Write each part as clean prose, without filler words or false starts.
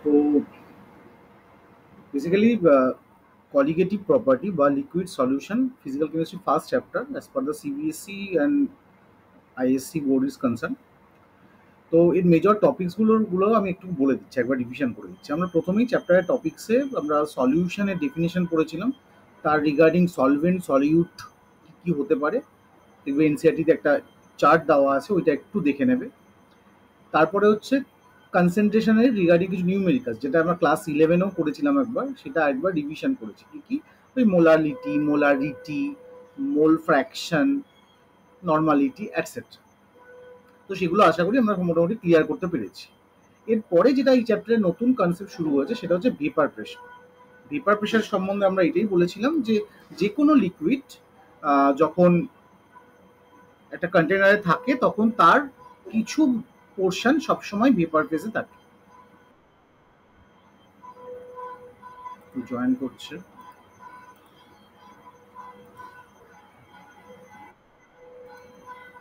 তো basically colligative property বা liquid solution physical chemistry first chapter as per the CBSE and ISC board is concerned. তো এর major টপিকসগুলো আমি একটু বলে দিচ্ছি, একবার রিভিশন করে দিচ্ছি। আমরা প্রথমেই চ্যাপ্টারের টপিক্সে আমরা সলিউশনের ডেফিনেশন পড়েছিলাম, তার রিগার্ডিং সলভেন্ট সলিউট কী কী হতে পারে। দেখবে এনসিআরটিতে একটা চার্ট দেওয়া আছে, ওইটা একটু দেখে নেবে। তারপরে হচ্ছে কনসেন্ট্রেশনের রিগার্ডিং কিছু নিউমেরিক্যালস, যেটা আমরা ক্লাস 11-এও করেছিলাম একবার, সেটা একবার রিভিশন করেছি। কী কী? ওই মোলারিটি, মোল ফ্র্যাকশন, নর্মালিটি অ্যাটসেট্রা। তো সেগুলো আশা করি আমরা মোটামুটি ক্লিয়ার করতে পেরেছি। এরপরে যেটা এই চ্যাপ্টারে নতুন কনসেপ্ট শুরু হয়েছে সেটা হচ্ছে ভেপার প্রেশার। ভেপার প্রেশার সম্বন্ধে আমরা এটাই বলেছিলাম যে যে কোনো লিকুইড যখন একটা কন্টেনারে থাকে তখন তার কিছু পোর্শন সবসময় ভেপার ফেজে থাকে। জয়েন করছে।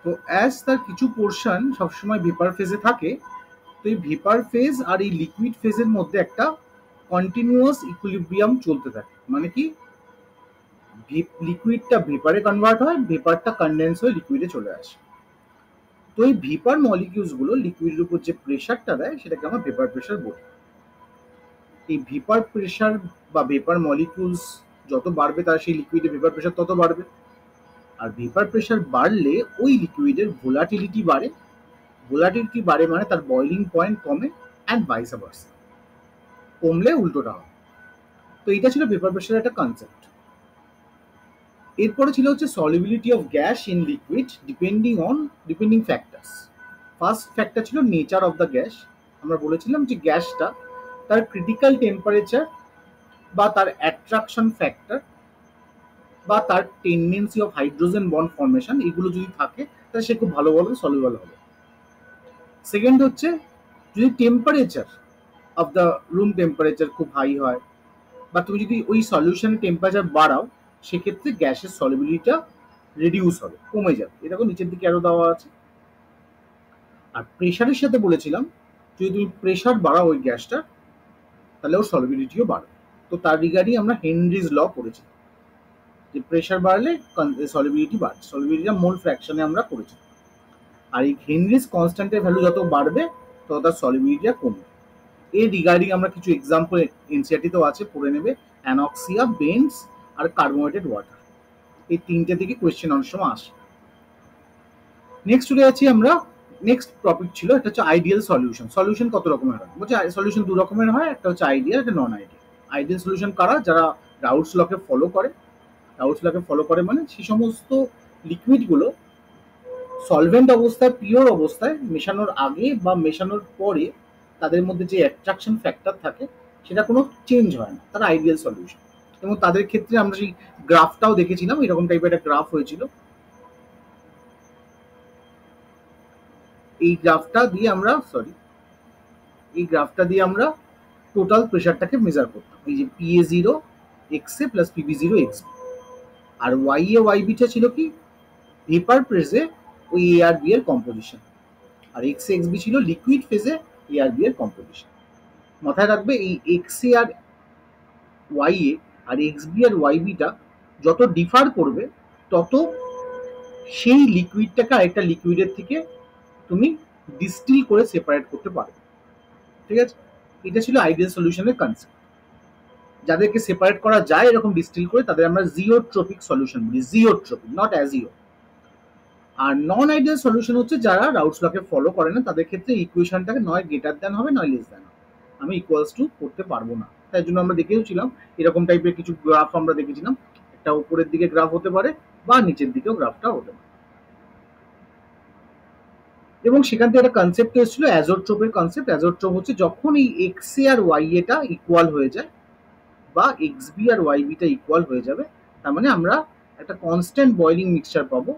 তো অ্যাজ তার কিছু পোর্শন সবসময় ভেপার ফেজে থাকে, তো এই ভেপার ফেজ আর এই লিকুইড ফেজের মধ্যে একটা কন্টিনিউয়াস ইকুইলিব্রিয়াম চলতে থাকে। মানে কি, লিকুইডটা ভেপারে কনভার্ট হয়, ভেপারটা কনডেন্স হয়ে লিকুইডে চলে আসে। তো এই ভেপার মলিকিউলসগুলো লিকুইডের উপর যে প্রেশারটা দেয় সেটাকে আমরা ভেপার প্রেশার বলি। এই ভেপার প্রেশার বা ভেপার মলিকিউলস যত বাড়বে তার সেই লিকুইডে ভেপার প্রেশার তত বাড়বে। আর ভেপার প্রেশার বাড়লে ওই লিকুইডের ভোলাটিলিটি বাড়ে। ভোলাটিলিটি বাড়ে মানে তার বয়লিং পয়েন্ট কমে, অ্যান্ড ভাইসা ভার্সা। কমলে উল্টোটা হয়। তো এটা ছিল ভেপার প্রেশারের একটা কনসেপ্ট। এরপরে ছিল হচ্ছে solubility of gas in liquid depending factors. First factor ছিল নেচার অফ দ্য গ্যাস। আমরা বলেছিলাম যে গ্যাসটা তার ক্রিটিক্যাল টেম্পারেচার বা তার অ্যাট্রাকশন ফ্যাক্টর বা তার tendency of hydrogen bond formation, এগুলো যদি থাকে তাহলে সে খুব ভালোভাবে সলিউবল হবে। সেকেন্ড হচ্ছে যদি temperature of the room temperature খুব হাই হয়, বা তুমি যদি ওই সলিউশনের টেম্পারেচার বাড়াও, সেক্ষেত্রে গ্যাসের সলিবিলিটিটা রিডিউস হবে, কমে যাবে। এরকম নিচের দিকে আরও দেওয়া আছে। আর প্রেশারের সাথে বলেছিলাম যদি তুমি প্রেশার বাড়াও ওই গ্যাসটা, তাহলে ওর সলিবিলিটিও বাড়বে। তো তার রিগার্ডিং আমরা হেনরিজ ল করেছি যে প্রেশার বাড়লে সলিবিলিটি বাড়ছে। সলিবিলিটিটা মোল ফ্র্যাকশনে আমরা করেছি। আর এই হেনরিজ কনস্ট্যান্টের ভ্যালু যত বাড়বে তত তার সলিবিলিটিটা কমবে। এর রিগার্ডিং আমরা কিছু এক্সাম্পল এনসিআরটিতেও আছে, পড়ে নেবে। অ্যানক্সিয়া, বেন্স আর কার্বোনেটেড ওয়াটার, এই তিনটে থেকে কোয়েশ্চেন অনেক সময় আসে। নেক্সট চলে যাচ্ছি আমরা। নেক্সট টপিক ছিল একটা হচ্ছে আইডিয়াল সলিউশন। সলিউশন কত রকমের হয়? বলছে সলিউশন দু রকমের হয়, একটা হচ্ছে আইডিয়াল, একটা নন আইডিয়াল। আইডিয়াল সলিউশন কারা? যারা রাউটস লকে ফলো করে। রাউটস লকে ফলো করে মানে সেই সমস্ত লিকুইডগুলো সলভেন্ট অবস্থায়, পিওর অবস্থায় মেশানোর আগে বা মেশানোর পরে তাদের মধ্যে যে অ্যাট্রাকশন ফ্যাক্টর থাকে সেটা কোনো চেঞ্জ হয় না, তারা আইডিয়াল সলিউশন। এবং তাদের ক্ষেত্রে আমরা সেই গ্রাফটাও দেখেছিলাম, এরকম টাইপের একটা গ্রাফ হয়েছিল। এই গ্রাফটা দিয়ে আমরা টোটাল প্রেশারটাকে মেজার করতাম। এই যে PA0 XA plus PB0 XB। আর ওয়াইবিটা ছিল কি, ভেপার ফেজে ওই ARB এর কম্পোজিশন। আর XA XB ছিল লিকুইড ফেজে ARB এর কম্পোজিশন। মাথায় রাখবে এই XA আর YA আর XB আর YBটা যত ডিফার করবে তত সেই লিকুইডটাকে আরেকটা লিকুইডের থেকে তুমি ডিস্টিল করে সেপারেট করতে পারবে। ঠিক আছে, এটা ছিল আইডিয়াল সলিউশনের কনসেপ্ট। যাদেরকে সেপারেট করা যায় এরকম ডিস্টিল করে তাদের আমরা জিওট্রপিক সলিউশন বলি। Zeotropic, not azeo. আর নন আইডিয়াল সলিউশন হচ্ছে যারা রাউটস লকে ফলো করে না, তাদের ক্ষেত্রে ইকুয়েশনটাকে নয় গ্রেটার দ্যান হবে নয় লেস দ্যান হবে। আমি ইকুয়ালস টু করতে পারবো না। তাই জন্য আমরা দেখেওছিলাম এরকম টাইপের কিছু গ্রাফ আমরা দেখেছিলাম। একটা উপরের দিকে গ্রাফ হতে পারে বা নিচের দিকেও গ্রাফটা হতে পারে। এবং সেখান থেকে একটা কনসেপ্ট এসেছিল অ্যাজোট্রোপের কনসেপ্ট। অ্যাজোট্রোপ হচ্ছে যখন এই XA আর YA ইকুয়াল হয়ে যায় বা XB আর YB ইকুয়াল হয়ে যাবে, তার মানে আমরা একটা কনস্ট্যান্ট বয়লিং মিক্সচার পাবো।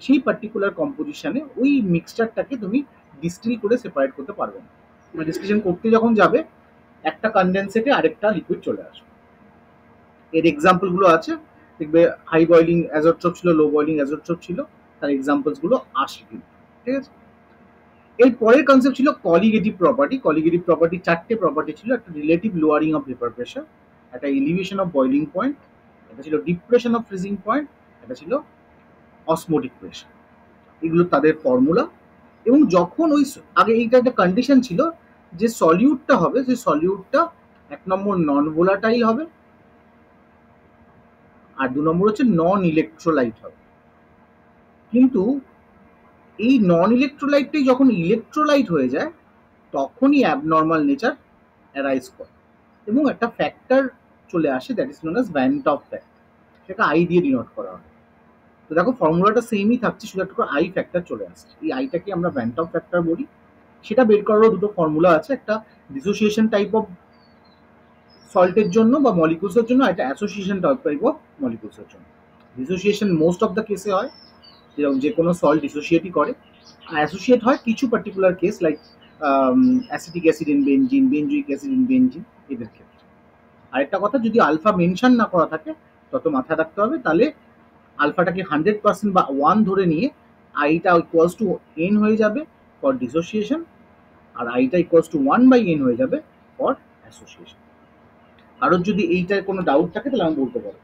সেই পার্টিকুলার কম্পোজিশনে ওই মিক্সচারটাকে তুমি ডিস্টিল করে সেপারেট করতে পারবে না। মানে ডিস্টিলেশন করতে যখন যাবে একটা কনডেন্সেটে আরেকটা লিকুইড চলে আসবে। এর এক্সাম্পলগুলো আছে, দেখবে হাই বয়লিং অ্যাজোট্রোপ ছিল, লো বয়লিং অ্যাজোট্রোপ ছিল, তার এক্সাম্পলসগুলো আসে কিন্তু। ঠিক আছে, এর পরের কনসেপ্ট ছিল কলিগেটিভ প্রপার্টি। কলিগেটিভ প্রপার্টি চারটে প্রপার্টি ছিল, একটা relative lowering of vapour pressure, একটা এলিভেশন অফ বয়লিং পয়েন্ট, একটা ছিল ডিপ্রেশন অফ ফ্রিজিং পয়েন্ট, একটা ছিল অসমোটিক প্রেশার। এগুলো তাদের ফর্মুলা। এবং যখন ওই আগে এইটা একটা কন্ডিশন ছিল যে সলিউটটা হবে, সেই সলিউটটা 1 নম্বর নন ভোলাটাইল হবে, আর 2 নম্বর হচ্ছে নন ইলেকট্রোলাইট হবে। কিন্তু এই নন ইলেকট্রোলাইটটাই যখন ইলেকট্রোলাইট হয়ে যায় তখনই অ্যাবনর্মাল নেচার অ্যারাইজ করে এবং একটা ফ্যাক্টর চলে আসে, that is known as van top factor. সেটা আই দিয়ে ডিনোট করা হয়। তো দেখো ফর্মুলাটা সেমই থাকছে, শুধু একটা আই ফ্যাক্টর চলে আসছে। এই আইটাকে আমরা ভ্যান টপ ফ্যাক্টর বলি। সেটা বের করারও দুটো ফর্মুলা আছে, একটা ডিসোসিয়েশন টাইপ অফ সল্টের জন্য বা মলিকুলসের জন্য, একটা অ্যাসোসিয়েশন টাইপ অফ মলিকুলসের জন্য। ডিসোসিয়েশন মোস্ট অফ দ্য কেসে হয়, যেরকম যে কোনো সল্ট ডিসোসিয়েটই করে। আর অ্যাসোসিয়েট হয় কিছু particular case, like acetic acid in benzene, benzoic acid in benzene, এদের ক্ষেত্রে। আরেকটা কথা, যদি আলফা মেনশন না করা থাকে তত মাথায় রাখতে হবে, তাহলে আলফাটাকে 100% বা 1 ধরে নিয়ে আইটা ইকুয়ালস টু এন হয়ে যাবে ফর ডিসোসিয়েশন, আর আইটা ইকুয়ালস টু 1/n হয়ে যাবে ফর অ্যাসোসিয়েশন। কারোর যদি এইটার কোনো ডাউট থাকে তাহলে আমি বলতে পারবো।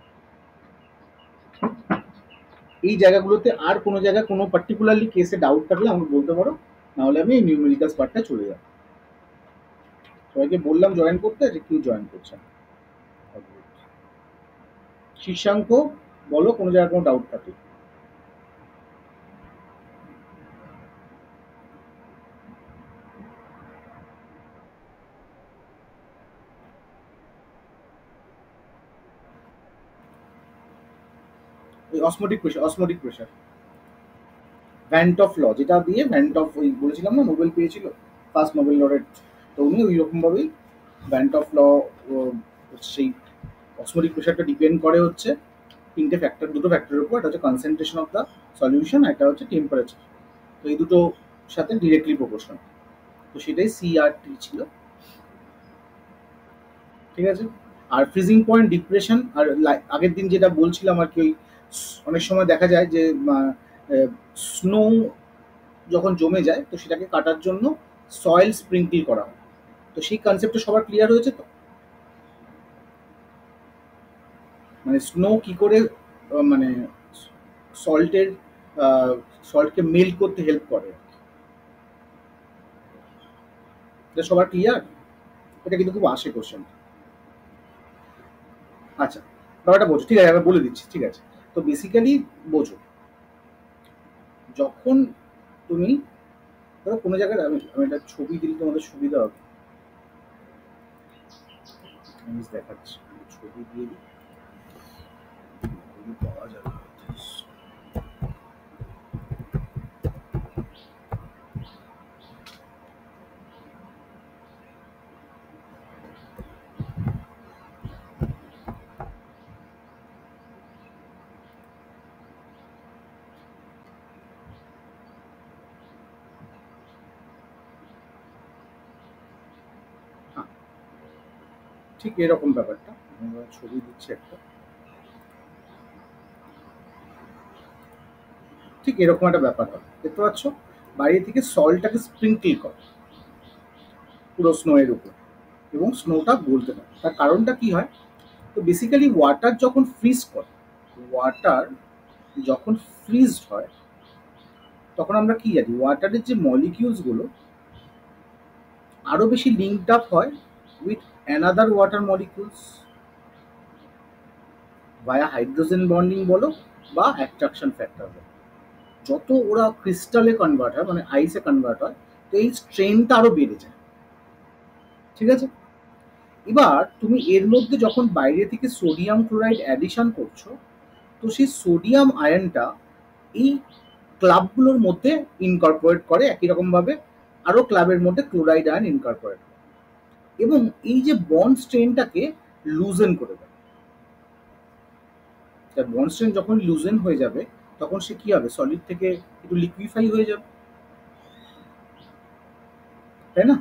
এই জায়গাগুলোতে আর কোনো জায়গায় কোনো পার্টিকুলারলি কেসে ডাউট থাকলে আমাকে বলতে পারো, নাহলে আমি নিউমেরিক্যাল পার্টটা চলে যাব। সবাইকে বললাম জয়েন করতে, যে কেউ জয়েন করছে না। শীর্ষাঙ্ক বলো কোনো জায়গায় কোনো ডাউট থাকে। Osmotic pressure van't Hoff law, যেটা দিয়ে ভ্যান্ট অফ ওই বলেছিলাম না নোবেল পেয়েছিল, ফার্স্ট নোবেল লরেট, তো উনি ওই রকমভাবেই ভ্যান্ট অফ ল। সেই অসমোটিক প্রেশারটা ডিপেন্ড করে হচ্ছে তিনটে ফ্যাক্টর, দুটো ফ্যাক্টরের উপর। একটা হচ্ছে কনসেন্ট্রেশন অফ দ্য সলিউশন, একটা হচ্ছে টেম্পারেচার। তো এই দুটো সাথে ডিরেক্টলি প্রপোর্শনাল। তো সেটাই সিআরটি ছিল, ঠিক আছে। আর ফ্রিজিং পয়েন্ট, ডিপ্রেশন, আর আগের দিন যেটা বলছিলাম আর কি, ওই অনেক সময় দেখা যায় যে স্নো যখন জমে যায় তো সেটাকে কাটার জন্য সয়েল স্প্রিঙ্কল করা হয়। তো সেই কনসেপ্টটা সবার ক্লিয়ার হয়েছে তো? মানে স্নো কি করে মানে সল্টের সল্টকে মেল্ট করতে হেল্প করে, এটা সবার ক্লিয়ার? এটা কিন্তু খুব আসে কোশ্চেন। আচ্ছা, ব্যাপারটা বোঝো, ঠিক আছে, আমি বলে দিচ্ছি, ঠিক আছে। তো বেসিক্যালি বোঝো, যখন তুমি ধরো কোনো জায়গায়, আমি একটা ছবি দিলে তোমাদের সুবিধা হবে, আমি দেখাচ্ছি, ছবি দিয়ে দিই, পাওয়া যাবে। ঠিক এরকম ব্যাপারটা, আমরা ছবি দিচ্ছি একটা, ঠিক এরকম একটা ব্যাপার হবে, দেখতে পাচ্ছ? বাইরে থেকে সল্টটাকে স্প্রিঙ্কল করে পুরো স্নো এর উপর, এবং স্নোটা গলতে হয়। তার কারণটা কি হয়? তো বেসিক্যালি ওয়াটার যখন ফ্রিজ করে, ওয়াটার যখন ফ্রিজড হয় তখন আমরা কি জানি, ওয়াটারের যে মলিকিউলসগুলো আরো বেশি লিঙ্কড আপ হয় with another water molecules via hydrogen bonding বলো বা অ্যাট্রাকশন ফ্যাক্টর বলো। যত ওরা ক্রিস্টালে কনভার্ট হয়, মানে আইসে কনভার্ট হয়, তো এই স্ট্রেনটা আরো বেড়ে যায়, ঠিক আছে। এবার তুমি এর মধ্যে যখন বাইরে থেকে সোডিয়াম ক্লোরাইড অ্যাডিশন করছো, তো সেই সোডিয়াম আয়নটা এই ক্লাবগুলোর মধ্যে ইনকর্পোরেট করে, একই রকমভাবে আরও ক্লাবের মধ্যে ক্লোরাইড আয়ন ইনকর্পোরেট করে, এবং এই যে বন্ড স্ট্রেনটাকে লুজেন করে দেয়। তার বন্ড স্ট্রেন যখন লুজেন হয়ে যাবে তখন সে কি হবে, সলিড থেকে একটু লিকুইফাই হয়ে যাবে, তাই না?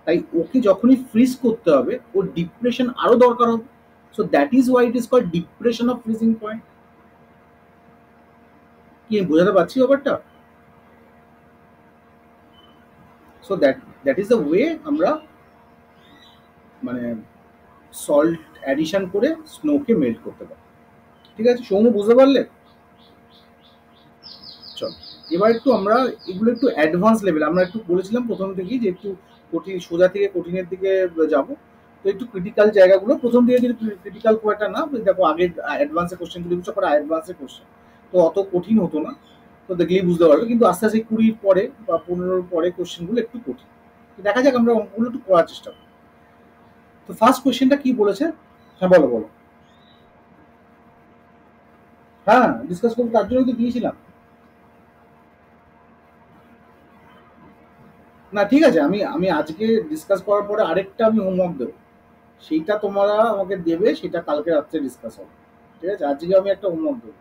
তাই ওকে যখনই ফ্রিজ করতে হবে ওর ডিপ্রেশন আরো দরকার হবে। So that is why it is called depression of freezing point. কি বোঝাতে পারছি ব্যাপারটা? So that is the way আমরা মানে সল্ট অ্যাডিশন করে স্নোকে মেল্ট করতে পারি। ঠিক আছে, সৌম্য বুঝতে পারলে? চল, এবার একটু আমরা এগুলো একটু অ্যাডভান্স লেভেল, আমরা একটু বলেছিলাম প্রথম থেকেই যে একটু কঠিন, সোজা থেকে কঠিনের দিকে যাব। তো একটু ক্রিটিক্যাল জায়গাগুলো প্রথম দিকে যদি ক্রিটিক্যাল খুব একটা না, দেখো আগের অ্যাডভান্সের কোশ্চেনগুলো কিছু করে অ্যাডভান্সের কোশ্চেন, তো অত কঠিন হতো না, তো দেখলেই বুঝতে পারবে। কিন্তু আস্তে আস্তে 20 পরে বা 15 পরে কোশ্চেনগুলো একটু কঠিন। তো দেখা যাক আমরা অঙ্কগুলো একটু করার চেষ্টা করি। তো ফার্স্ট কোশ্চেনটা কি বলেছে? হ্যাঁ বলো বলো। হ্যাঁ ডিসকাস করবো, তার জন্যই তো দিয়েছিলাম। না ঠিক আছে, আমি আমি আজকে ডিসকাস করার পরে আরেকটা আমি হোমওয়ার্ক দেবো, সেইটা তোমরা আমাকে দেবে, সেটা কালকে রাত্রে ডিসকাস হবে। ঠিক আছে, আজকে আমি একটা হোমওয়ার্ক দেবো।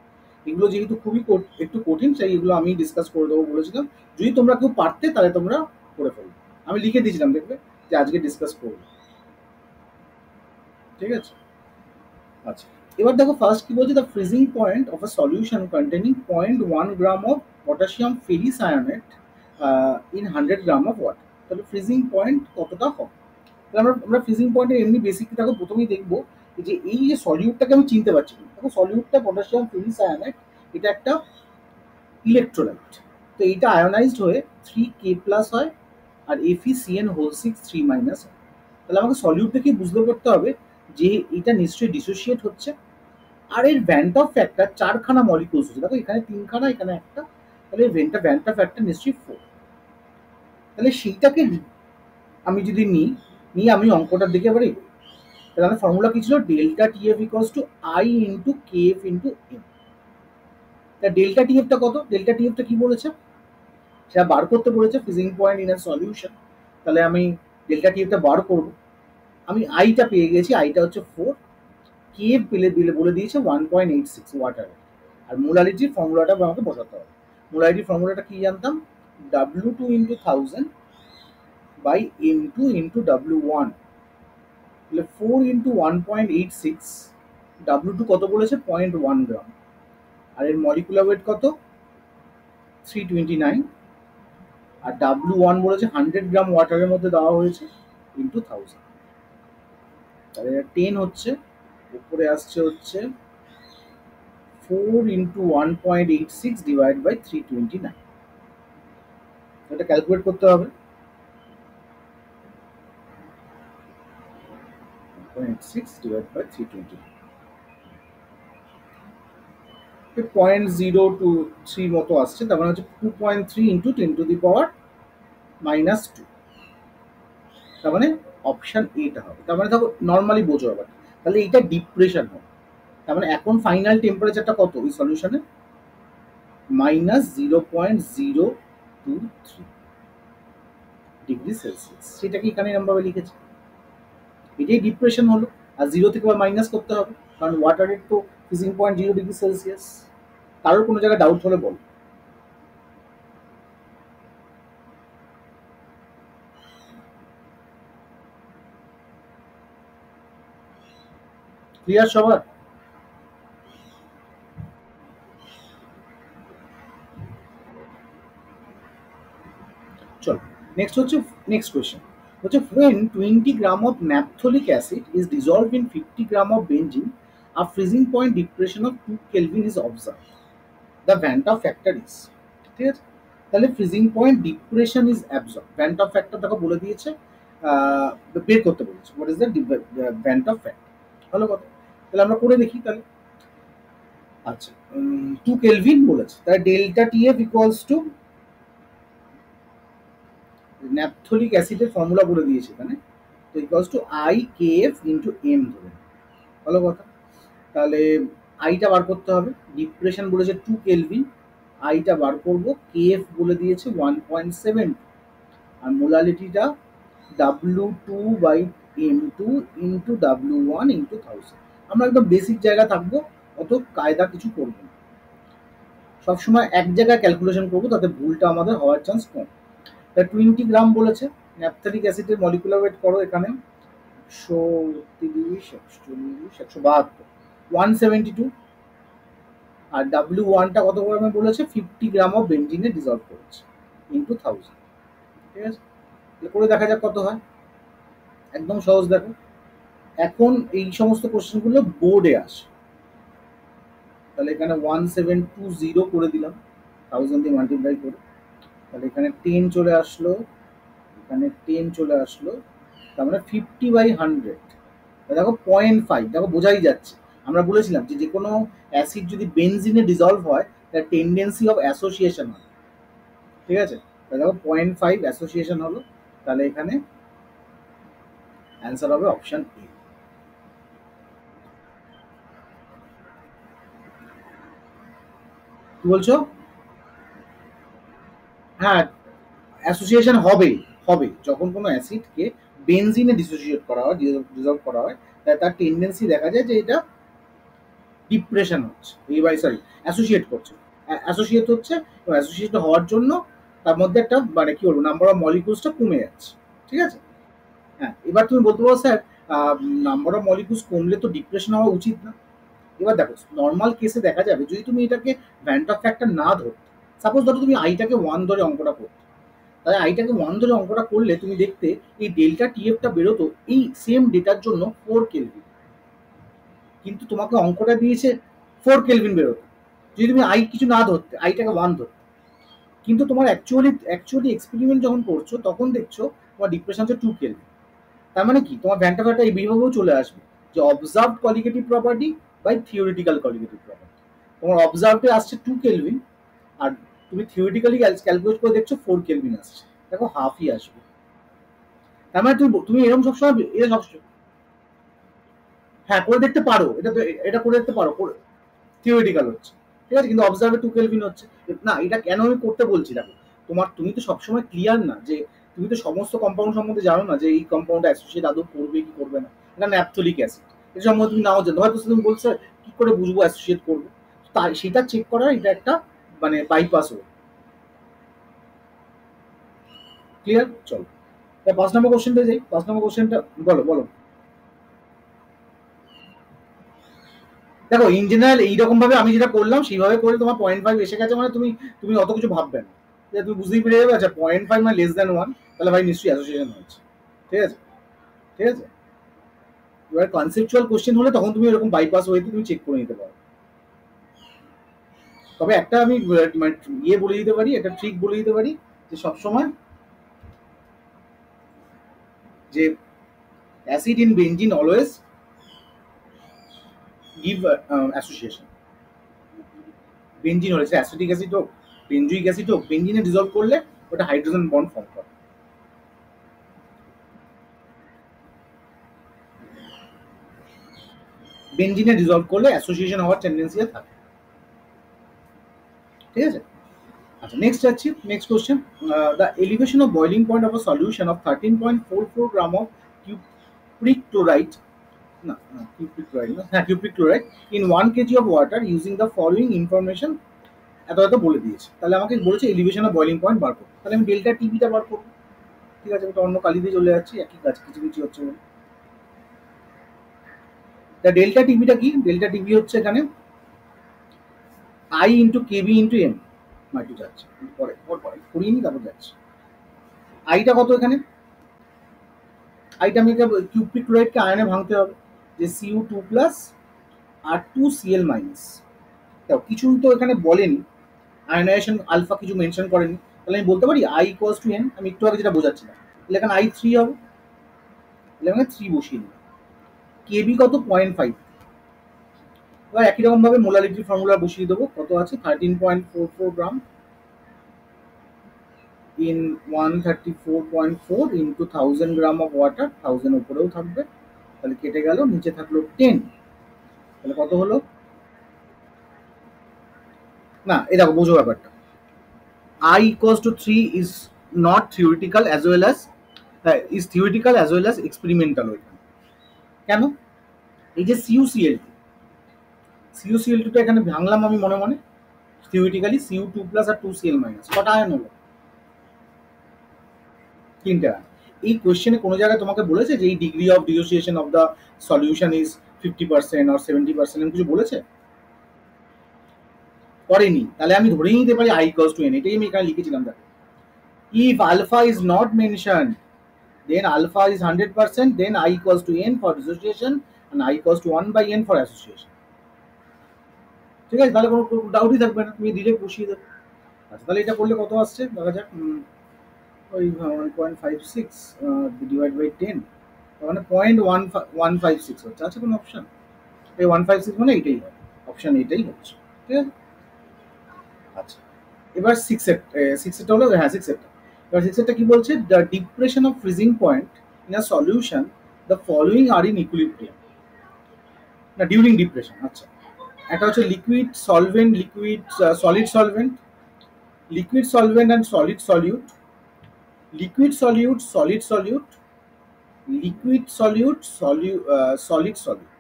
এগুলো যেহেতু খুবই একটু কঠিন, সেই এগুলো আমি ডিসকাস করে দেবো বলেছিলাম। যদি তোমরা কেউ পারতে তাহলে তোমরা করে ফেলবে, আমি লিখে দিয়েছিলাম, দেখবে যে আজকে ডিসকাস করবো। ঠিক আছে, আচ্ছা। এবার দেখো ফার্স্ট কি বলছে, the freezing point of a solution containing 0.1 gram of potassium ferricyanate in 100 gram of water. তাহলে ফ্রিজিং পয়েন্ট কতটা হবে? তাহলে আমরা আমরা ফ্রিজিং পয়েন্টের এমনি বেসিক দেখো প্রথমেই দেখবো যে এই যে সলিউটটাকে আমি চিনতে পারছি না। দেখো সলিউটটা পটাশিয়াম ফেরিসায়ানেট, এটা একটা ইলেকট্রোলাইট। তো এইটা আয়োনাইজড হয়ে 3K+ হয়, আর FeCN6 3- হয়। তাহলে আমাকে সলিউট দেখে বুঝতে পারতে হবে যে এটা নিশ্চয়ই ডিসোসিয়েট হচ্ছে। আর এর ভ্যান্ট অফ ফ্যাক্টর 4খানা মলিকিউলস হচ্ছে, দেখো এখানে 3খানা, এখানে একটা, তাহলে ভ্যান্ট অফ ফ্যাক্টর নিশ্চয়ই 4। তাহলে সেইটাকে আমি যদি নিই আমি অঙ্কটার দিকে এবারে এগোই। তাহলে আমাদের ফর্মুলা কি ছিল? Delta TF equals to I into KF into M. তা ডেল্টা টিএফটা কত? ডেল্টা টিএফটা কি বলেছে? সেটা বার করতে বলেছে, freezing point in a solution. তাহলে আমি ডেল্টা টিএফটা বার করব। আমি আইটা পেয়ে গেছি, আইটা হচ্ছে 4। কেএফ পেলে দিলে বলে দিয়েছে 1.86 ওয়াটারে। আর মোলারিটির ফর্মুলাটা আমাকে বসাতে হবে। মোলারিটির ফর্মুলাটা কি জানতাম? W2 into 1000 by M2 into W1। তাহলে 4 ইন্টু 1.86, W2 কত বলেছে? 0.1 গ্রাম। আর এর মলিকুলার ওয়েট কত? 329। আর W1 বলেছে 100 গ্রাম ওয়াটারের মধ্যে দেওয়া হয়েছে, ইন্টু 1000। তাহলে 10 হচ্ছে, উপরে আসছে হচ্ছে 4 ইন্টু 1.86 ডিভাইড বাই 329। এটা ক্যালকুলেট করতে হবে। 1.86 ডিভাইড বাই 329, 0.023 মতো আসছে। তার মানে হচ্ছে 2.3 ইন্টু 10⁻²। তার মানে অপশন এটা হবে। তার মানে দেখো নর্মালি বোঝো আবার, তাহলে এইটা ডিপ্রেশন হবে। তার মানে এখন ফাইনাল টেম্পারেচারটা কত ওই সলিউশনে? -0.023 ডিগ্রি সেলসিয়াস। সেটাকে এখানে এরকমভাবে লিখেছে, এটাই ডিপ্রেশন হলো। আর 0 থেকে আবার মাইনাস করতে হবে, কারণ ওয়াটারের তো ফ্রিজিং পয়েন্ট 0 ডিগ্রি সেলসিয়াস। কারোর কোনো জায়গায় ডাউট হলে বল। ক্লিয়ার সবার? চলো নেক্সট হচ্ছে, নেক্সট কোয়েশ্চেন হচ্ছে, when 20 gram of naphthalenic acid is dissolved in 50 gram of benzene, a freezing point depression of 2 Kelvin is observed. The Vanta factor is, ঠিক আছে? তাহলে freezing point depression is absorb, vent of factor তাকে বলে দিয়েছে, বের করতে বলেছে। What is the vent of factor? ভালো কথা, তাহলে আমরা করে দেখি তাহলে। আচ্ছা, 2 কেলভিন বলেছে, তাহলে delta TF equals to naphthalic অ্যাসিডের ফর্মুলা বলে দিয়েছে এখানে, তো equals to I K F into M ধরে। ভালো কথা, তাহলে আইটা বার করতে হবে। ডিপ্রেশন বলেছে 2 কেলভিন, আইটা বার করবো। কে এফ বলে দিয়েছে 1.7, আর মোলালিটিটা W2/M2 ইন্টু W1 ইন্টু 1000। আমরা একদম বেসিক জায়গা থাকবো, অত কায়দা কিছু করবো না, সবসময় এক জায়গায় ক্যালকুলেশন করবো, তাতে ভুলটা আমাদের হওয়ার চান্স কম। তা 20 গ্রাম বলেছে, ন্যাপথলিক অ্যাসিডের মলিকুলার ওয়েট করো এখানে 130, 140, 172, 172। আর W1টা কত গ্রামে বলেছে? 50 গ্রাম অফ বেঞ্জিনে ডিজলভ করেছে, ইন্টু 1000। ঠিক আছে, করে দেখা যাক কত হয়। একদম সহজ দেখো। এখন এই সমস্ত কোশ্চেনগুলো বোর্ডে আসে। তাহলে এখানে 1720 করে দিলাম 1000 দিয়ে মাল্টিপ্লাই করে। তাহলে এখানে 10 চলে আসলো, এখানে 10 চলে আসলো, তার মানে 50/100। দেখো 0.5, দেখো বোঝাই যাচ্ছে। আমরা বলেছিলাম যে যে কোনো অ্যাসিড যদি বেনজিনে ডিজলভ হয় তার টেন্ডেন্সি অফ অ্যাসোসিয়েশন হয়, ঠিক আছে। তাহলে দেখো 0.5 অ্যাসোসিয়েশন হলো, তাহলে এখানে অ্যান্সার হবে অপশন এ। কি বলছো? হ্যাঁ, অ্যাসোসিয়েশন হবে, হবে যখন কোনো অ্যাসিডকে বেনজিনে ডিসোসিয়েট করা হয়, ডিজলভ করা হয়, তাই তার টেন্ডেন্সি দেখা যায় যে এটা ডিপ্রেশন হচ্ছে, এই বাই সরি অ্যাসোসিয়েট করছে, অ্যাসোসিয়েট হচ্ছে। এবং অ্যাসোসিয়েট হওয়ার জন্য তার মধ্যে একটা মানে কি বলবো নাম্বার অফ মলিকুলসটা কমে যাচ্ছে, ঠিক আছে। হ্যাঁ, এবার তুমি বলতে পারো স্যার নাম্বার অফ মলিকুলস কমলে তো ডিপ্রেশন হওয়া উচিত না। এবার দেখো নর্মাল কেসে দেখা যাবে যদি তুমি এটাকে ভ্যান্ট অফ ফ্যাক্টর না ধরতে, সাপোজ ধরো তুমি আইটাকে 1 ধরে অঙ্কটা করতে, তাহলে আইটাকে 1 ধরে অঙ্কটা করলে তুমি দেখতে এই ডেল্টা টিএফটা বেরোতো এই সেম ডেটার জন্য 4 কেলভিন, কিন্তু তোমাকে অঙ্কটা দিয়েছে 4 কেলভিন বেরোতো যদি তুমি আই কিছু না ধরতে, আইটাকে 1 ধরতে। কিন্তু তোমার অ্যাকচুয়ালি এক্সপেরিমেন্ট যখন করছো তখন দেখছো তোমার ডিপ্রেশন হচ্ছে 2 কেলভিন। তার মানে কি তোমার ভ্যান্টা ভ্যাটা এই বিভাগেও চলে আসবে যে observed qualitative property by theoretical qualitative property. তোমার অবজার্ভে আসছে 2 কেলভিন, আর তুমি থিওরিটিক্যালি ক্যালকুলেট করে দেখছো 4 কেলভিন আসছে, দেখো হাফই আসবে। তার মানে তুমি তুমি এরকম সবসময় এটা সবসময় হ্যাঁ করে দেখতে পারো, এটা তো এটা করে দেখতে পারো, থিওরিটিক্যাল হচ্ছে, ঠিক আছে, কিন্তু অবজার্ভে 2 কেলভিন হচ্ছে। না, এটা কেন আমি করতে বলছি দেখো, তোমার তুমি তো সবসময় ক্লিয়ার না যে তুমি তো সমস্ত কম্পাউন্ড সম্বন্ধে জানো না যে এই কম্পাউন্ড অ্যাসোসিয়েট আদৌ করবে কি করবে না। এটা ন্যাপথলিক অ্যাসিড, এটা সম্বন্ধে তুমি নাও জানো, হয়তো তুমি বলছো কি করে বুঝবো অ্যাসোসিয়েট করবো, তাই সেটা চেক করার এটা একটা মানে বাইপাস ওয়ে। ক্লিয়ার? চলো 5 নম্বর কোশ্চেনটা যাই। 5 নম্বর কোশ্চেনটা বলো বলো। দেখো ইন জেনারেল এইরকম ভাবে আমি যেটা করলাম সেইভাবে করলে তোমার 0.5 এসে গেছে মানে তুমি তুমি অত কিছু ভাববে না, যে তুমি বুঝতেই পেরে যাবে আচ্ছা 0.5 মানে লেস দ্যান 1, তাহলে ভাই নিশ্চয়ই অ্যাসোসিয়েশন হয়েছে, ঠিক আছে, ঠিক আছে। এবার কনসেপচুয়াল কোশ্চেন হলে তখন তুমি এরকম বাইপাস ওয়েতে তুমি চেক করে নিতে পারো। তবে একটা আমি মানে ইয়ে বলে দিতে পারি, একটা ট্রিক বলে দিতে পারি যে সবসময় যে acid in benzene always give association. Benzene হয়েছে অ্যাসিটিক অ্যাসিড হোক, বেঞ্জুইক অ্যাসিড হোক, বেঞ্জিনে ডিজলভ করলে ওটা হাইড্রোজেন বন্ড ফর্ম করে। বেঞ্জিনে ডিজলভ করলে অ্যাসোসিয়েশন হওয়ার টেন্ডেন্সি থাকে, ঠিক আছে। আচ্ছা নেক্সট যাচ্ছি, next question. The elevation of boiling point of a solution of 13.44 gram of cupric chloride, না cupric chloride না, হ্যাঁ cupric chloride in 1 kg of water using the following information, এত এত বলে দিয়েছে। তাহলে আমাকে বলেছে এলিভেশন অফ বয়লিং পয়েন্ট বার করো, তাহলে আমি ডেল্টা টিভিটা বার করবো, ঠিক আছে। আমি তো অন্য কালি দিয়ে চলে যাচ্ছি, একই কাজ কিছু কিছু হচ্ছে বলে। তা ডেল্টা টিভিটা কি? ডেল্টা টিভি হচ্ছে এখানে I into KB into M. একটু যাচ্ছে পরে পর পরে করিয়ে নি তারপর যাচ্ছে। আইটা কত এখানে? আইটা আমি কিউপ্রিক ক্লোরাইডকে আয়নে ভাঙতে হবে, যে Cu2+ আর 2Cl-। দেখো কিছুই তো এখানে বলেনি, আয়নাইজেশন আলফা কিছু মেনশন করেনি, তাহলে আমি বলতে পারি আই ইকুয়ালস টু এন। আমি একটু আগে যেটা বোঝাচ্ছিলাম, তাহলে এখানে I3 হবে, তাহলে আমি 3 বসিয়ে নিই। কেবি কত? 0.5। এবার একই রকম ভাবে মোলারিটি ফর্মুলা বসিয়ে দেবো, কত আছে 13.44 গ্রাম in 134.4 into 1000 gram of water, 1000 উপরেও থাকবে, তাহলে কেটে গেল, নিচে থাকলো 10, তাহলে কত হলো? না এই দেখো বোঝো ব্যাপারটা, I equals to 3 is not theoretical as well as is theoretical as well as experimental ওইখানে। কেন? এই যে CuCl2 এখানে ভাঙলাম আমি মনে মনে, থিওরিটিক্যালি Cu2+ আর 2Cl-, কটা আয়ন হলো? 3টে আয়ন। এই কোয়েশ্চেনে কোনো জায়গায় তোমাকে বলেছে যে এই degree of dissociation of the solution is 50% or 70%, এরকম কিছু বলেছে? করেনি। তাহলে আমি ধরেই নিতে পারি I equals to n, এটাই আমি এখানে লিখেছিলাম। দেখো if alpha is not mentioned, then alpha is 100%, then I equals to n for dissociation and I equals to 1 by n for association. ঠিক আছে, তাহলে কোনো ডাউটই থাকবে না, তুমি ডিরেক্ট বসিয়ে দেবে। আচ্ছা, তাহলে এটা করলে কত আসছে দেখা যাক। ওই 1.56 ডিভাইড বাই 10, মানে 0.156 হচ্ছে। আচ্ছা, কোনো অপশন এই 156 মানে এইটাই হয়, অপশন এটাই হচ্ছে। ঠিক আছে। আচ্ছা, এবার সিক্স হলো, হ্যাঁ সিক্স এবার সিক্সটা কি বলছে, the depression of freezing point in a solution the following R in equilibrium না ডিউরিং ডিপ্রেশন। আচ্ছা, একটা হচ্ছে liquid solvent, liquid solid solvent, liquid solvent and solid solute, liquid solute solid solute, liquid solute solid solute.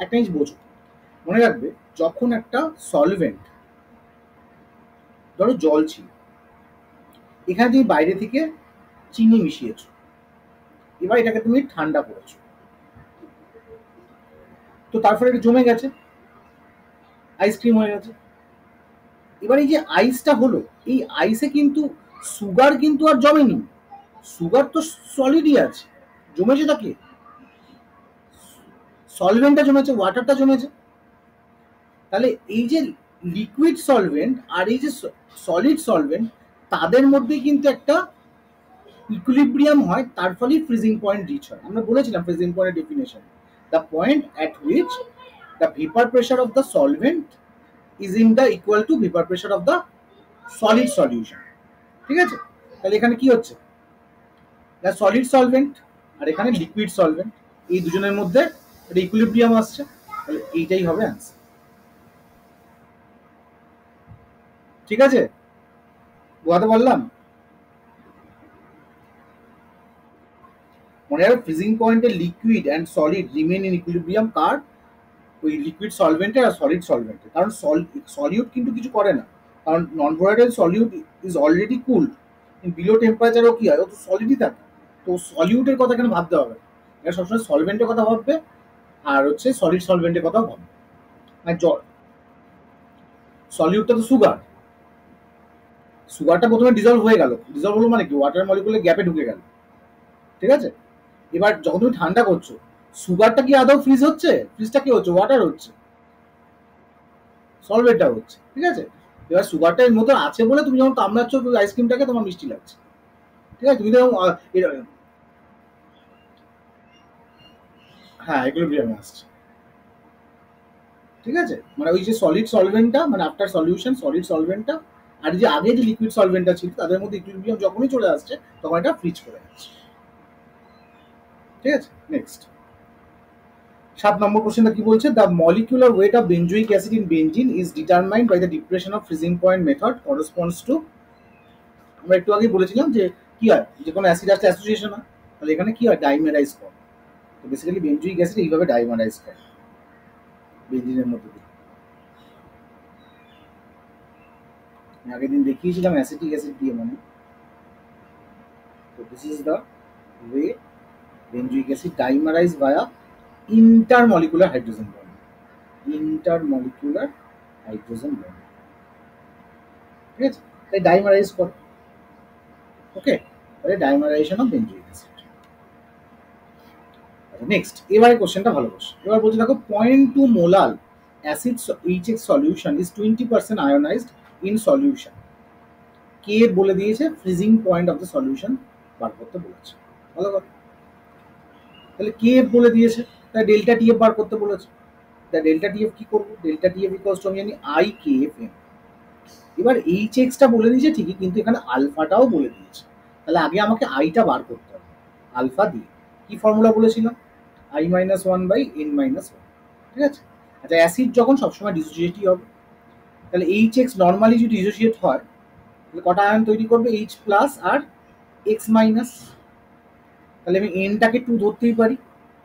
একটা জিনিস বোঝো, মনে রাখবে, যখন একটা সলভেন্ট, ধরো জল ছিল, এখানে তুমি বাইরে থেকে চিনি মিশিয়েছো, এবার এটাকে তুমি ঠান্ডা করেছো, তো তারপরে এটা জমে গেছে, আইসক্রিম হয়ে গেছে। এবার এই যে আইসটা হলো, এই আইসে কিন্তু সুগার কিন্তু আর জমেনি, সুগার তো সলিডই আছে, জমেছে তা কি, সলভেন্টটা জমেছে, ওয়াটারটা জমেছে। তাহলে এই যে লিকুইড সলভেন্ট আর এই যে সলিড সলভেন্ট, তাদের মধ্যে কিন্তু একটা ইকুইলিব্রিয়াম হয়, তার ফলে ফ্রিজিং পয়েন্ট রিচ হয়। আমরা বলেছিলাম ফ্রিজিং পয়েন্টের definition, the point at which the vapour pressure of the solvent is in the equal to vapour pressure of the solid solution. ঠিক আছে, তাহলে এখানে কি হচ্ছে, দ্য সলিড সলভেন্ট আর এখানে লিকুইড সলভেন্ট, এই দুজনের মধ্যে একটা ইকুইলিব্রিয়াম আসছে, তাহলে এইটাই হবে অ্যান্সার। ঠিক আছে, বোঝাতে পারলাম? মনে রাখবে, ফ্রিজিং পয়েন্টে liquid and solid remain in equilibrium কার, ওই লিকুইড সলভেন্টের আর সলিড সলভেন্টের। কারণ সলিউট কিন্তু কিছু করে না, কারণ non volatile solute is already cool, below টেম্পারেচারও কি হয়, ও তো সলিডই থাকে, তো সলিউটের কথা এখানে ভাবতে হবে না, এটা সবসময় সলভেন্টের কথা ভাববে, আর হচ্ছে সলিড সলভেন্টের কথাও ভাববে। মানে জল, সলিউটটা তো সুগার, সুগারটা প্রথমে ডিজলভ হয়ে গেল, ডিজলভ হলো মানে কি, ওয়াটার মলিকুলের গ্যাপে ঢুকে গেল। ঠিক আছে, এবার যখন তুমি ঠান্ডা করছো, সুগারটা কি আদৌ ফ্রিজ হচ্ছে, ফ্রিজটা কি হচ্ছে, ওয়াটার হচ্ছে, সলভেন্টটা হচ্ছে। ঠিক আছে, এবার সুগারটা এর মধ্যে আছে বলে তুমি যখন কামড়াচ্ছ আইসক্রিমটাকে, তোমার মিষ্টি লাগছে। ঠিক আছে, তুমি যখন হ্যাঁ ইকুইলিব্রিয়ামে আসছে। ঠিক আছে, মানে ওই যে সলিড সলভেন্টটা, মানে আফটার সলিউশন সলিড সলভেন্টটা আর যে আগে যে লিকুইড সলভেন্টটা ছিল, তাদের মধ্যে ইকুইলিব্রিয়াম যখনই চলে আসছে, তখন এটা ফ্রিজ করে যাচ্ছে। ঠিক আছে, নেক্সট 7 নম্বর কোশ্চেনটা কি বলছে, the molecular weight of benzoic acid in benzene is determined by the depression of freezing point method corresponds to. আমরা একটু আগেই বলেছিলাম যে কি হয়, যে কোনো অ্যাসিড আসলে অ্যাসোসিয়েশন হয়, তাহলে এখানে কি হয়, ডাইমেরাইজ করে। তো বেসিক্যালি বেঞ্জোইক অ্যাসিড এইভাবে ডাইমেরাইজ করে বেঞ্জিনের মধ্যে দিয়ে। আগের দিন দেখিয়েছিলাম অ্যাসিটিক অ্যাসিড দিয়ে, মানে তো this is the way benzoic acid dimerise via intermolecular hydrogen bond, intermolecular hydrogen bond. ঠিক আছে, তাই ডাইমারাইজ করে। ওকে, তাহলে dimerisation of benzoic acid. Next, এবারে কোশ্চেনটা ভালো কোশ্চেন। এবার বলছে দেখো, 0.2 molal acid HX solution is 20% ionised in solution. কে বলে দিয়েছে, freezing point of the solution বার করতে বলেছে। ভালো কথা, তাহলে কে বলে দিয়েছে, তাই ডেল্টা টিএফ বার করতে বলেছে। তা ডেল্টা টিএফ কি করবো, ডেল্টা টিএফ ইকুয়ালস টু আমি জানি আই কে এফ এম। এবার এইচ এক্সটা বলে দিয়েছে ঠিকই, কিন্তু এখানে আলফাটাও বলে দিয়েছে, তাহলে আগে আমাকে আইটা বার করতে হবে আলফা দিয়ে। কি ফর্মুলা বলেছিলাম, i minus one by n minus one. ঠিক আছে, আচ্ছা অ্যাসিড যখন সবসময় ডিসোসিয়েটই হবে, তাহলে এইচ এক্স নর্মালি যদি ডিসোসিয়েট হয়, তাহলে কটা আয়ন তৈরি করবে, এইচ প্লাস আর এক্স মাইনাস। তাহলে আমি এনটাকে 2 ধরতেই পারি,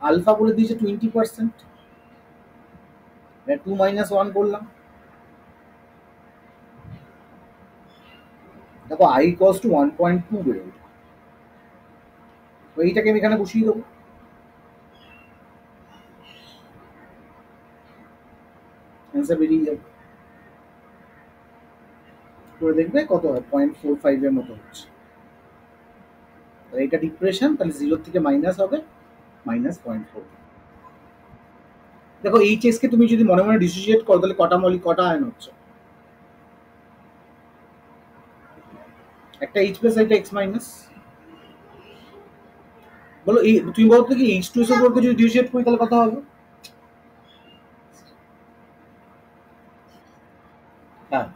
আলফা বলে দিয়েছে 20%, 2 মাইনাস 1 করলাম। দেখো আই কস টু 1.2 বেরো, তো এইটাকে আমি এখানে বসিয়ে দেবো, অ্যান্সার বেরিয়ে যাবে। করে দেখবে কত হয়, 0.45 এর মতো হচ্ছে। এটা ডিপ্রেশন, তাহলে 0 থেকে মাইনাস হবে -0.4। দেখো এইচএস কে তুমি যদি মনে মনে ডিসোসিয়েট করো তাহলে কটা আয়ন হচ্ছে? একটা H প্লাস একটা X মাইনাস। বলো এই তুমি বলো তো কি H2SO4 কে যদি ডিসোসিয়েট করি তাহলে কত হবে? হ্যাঁ,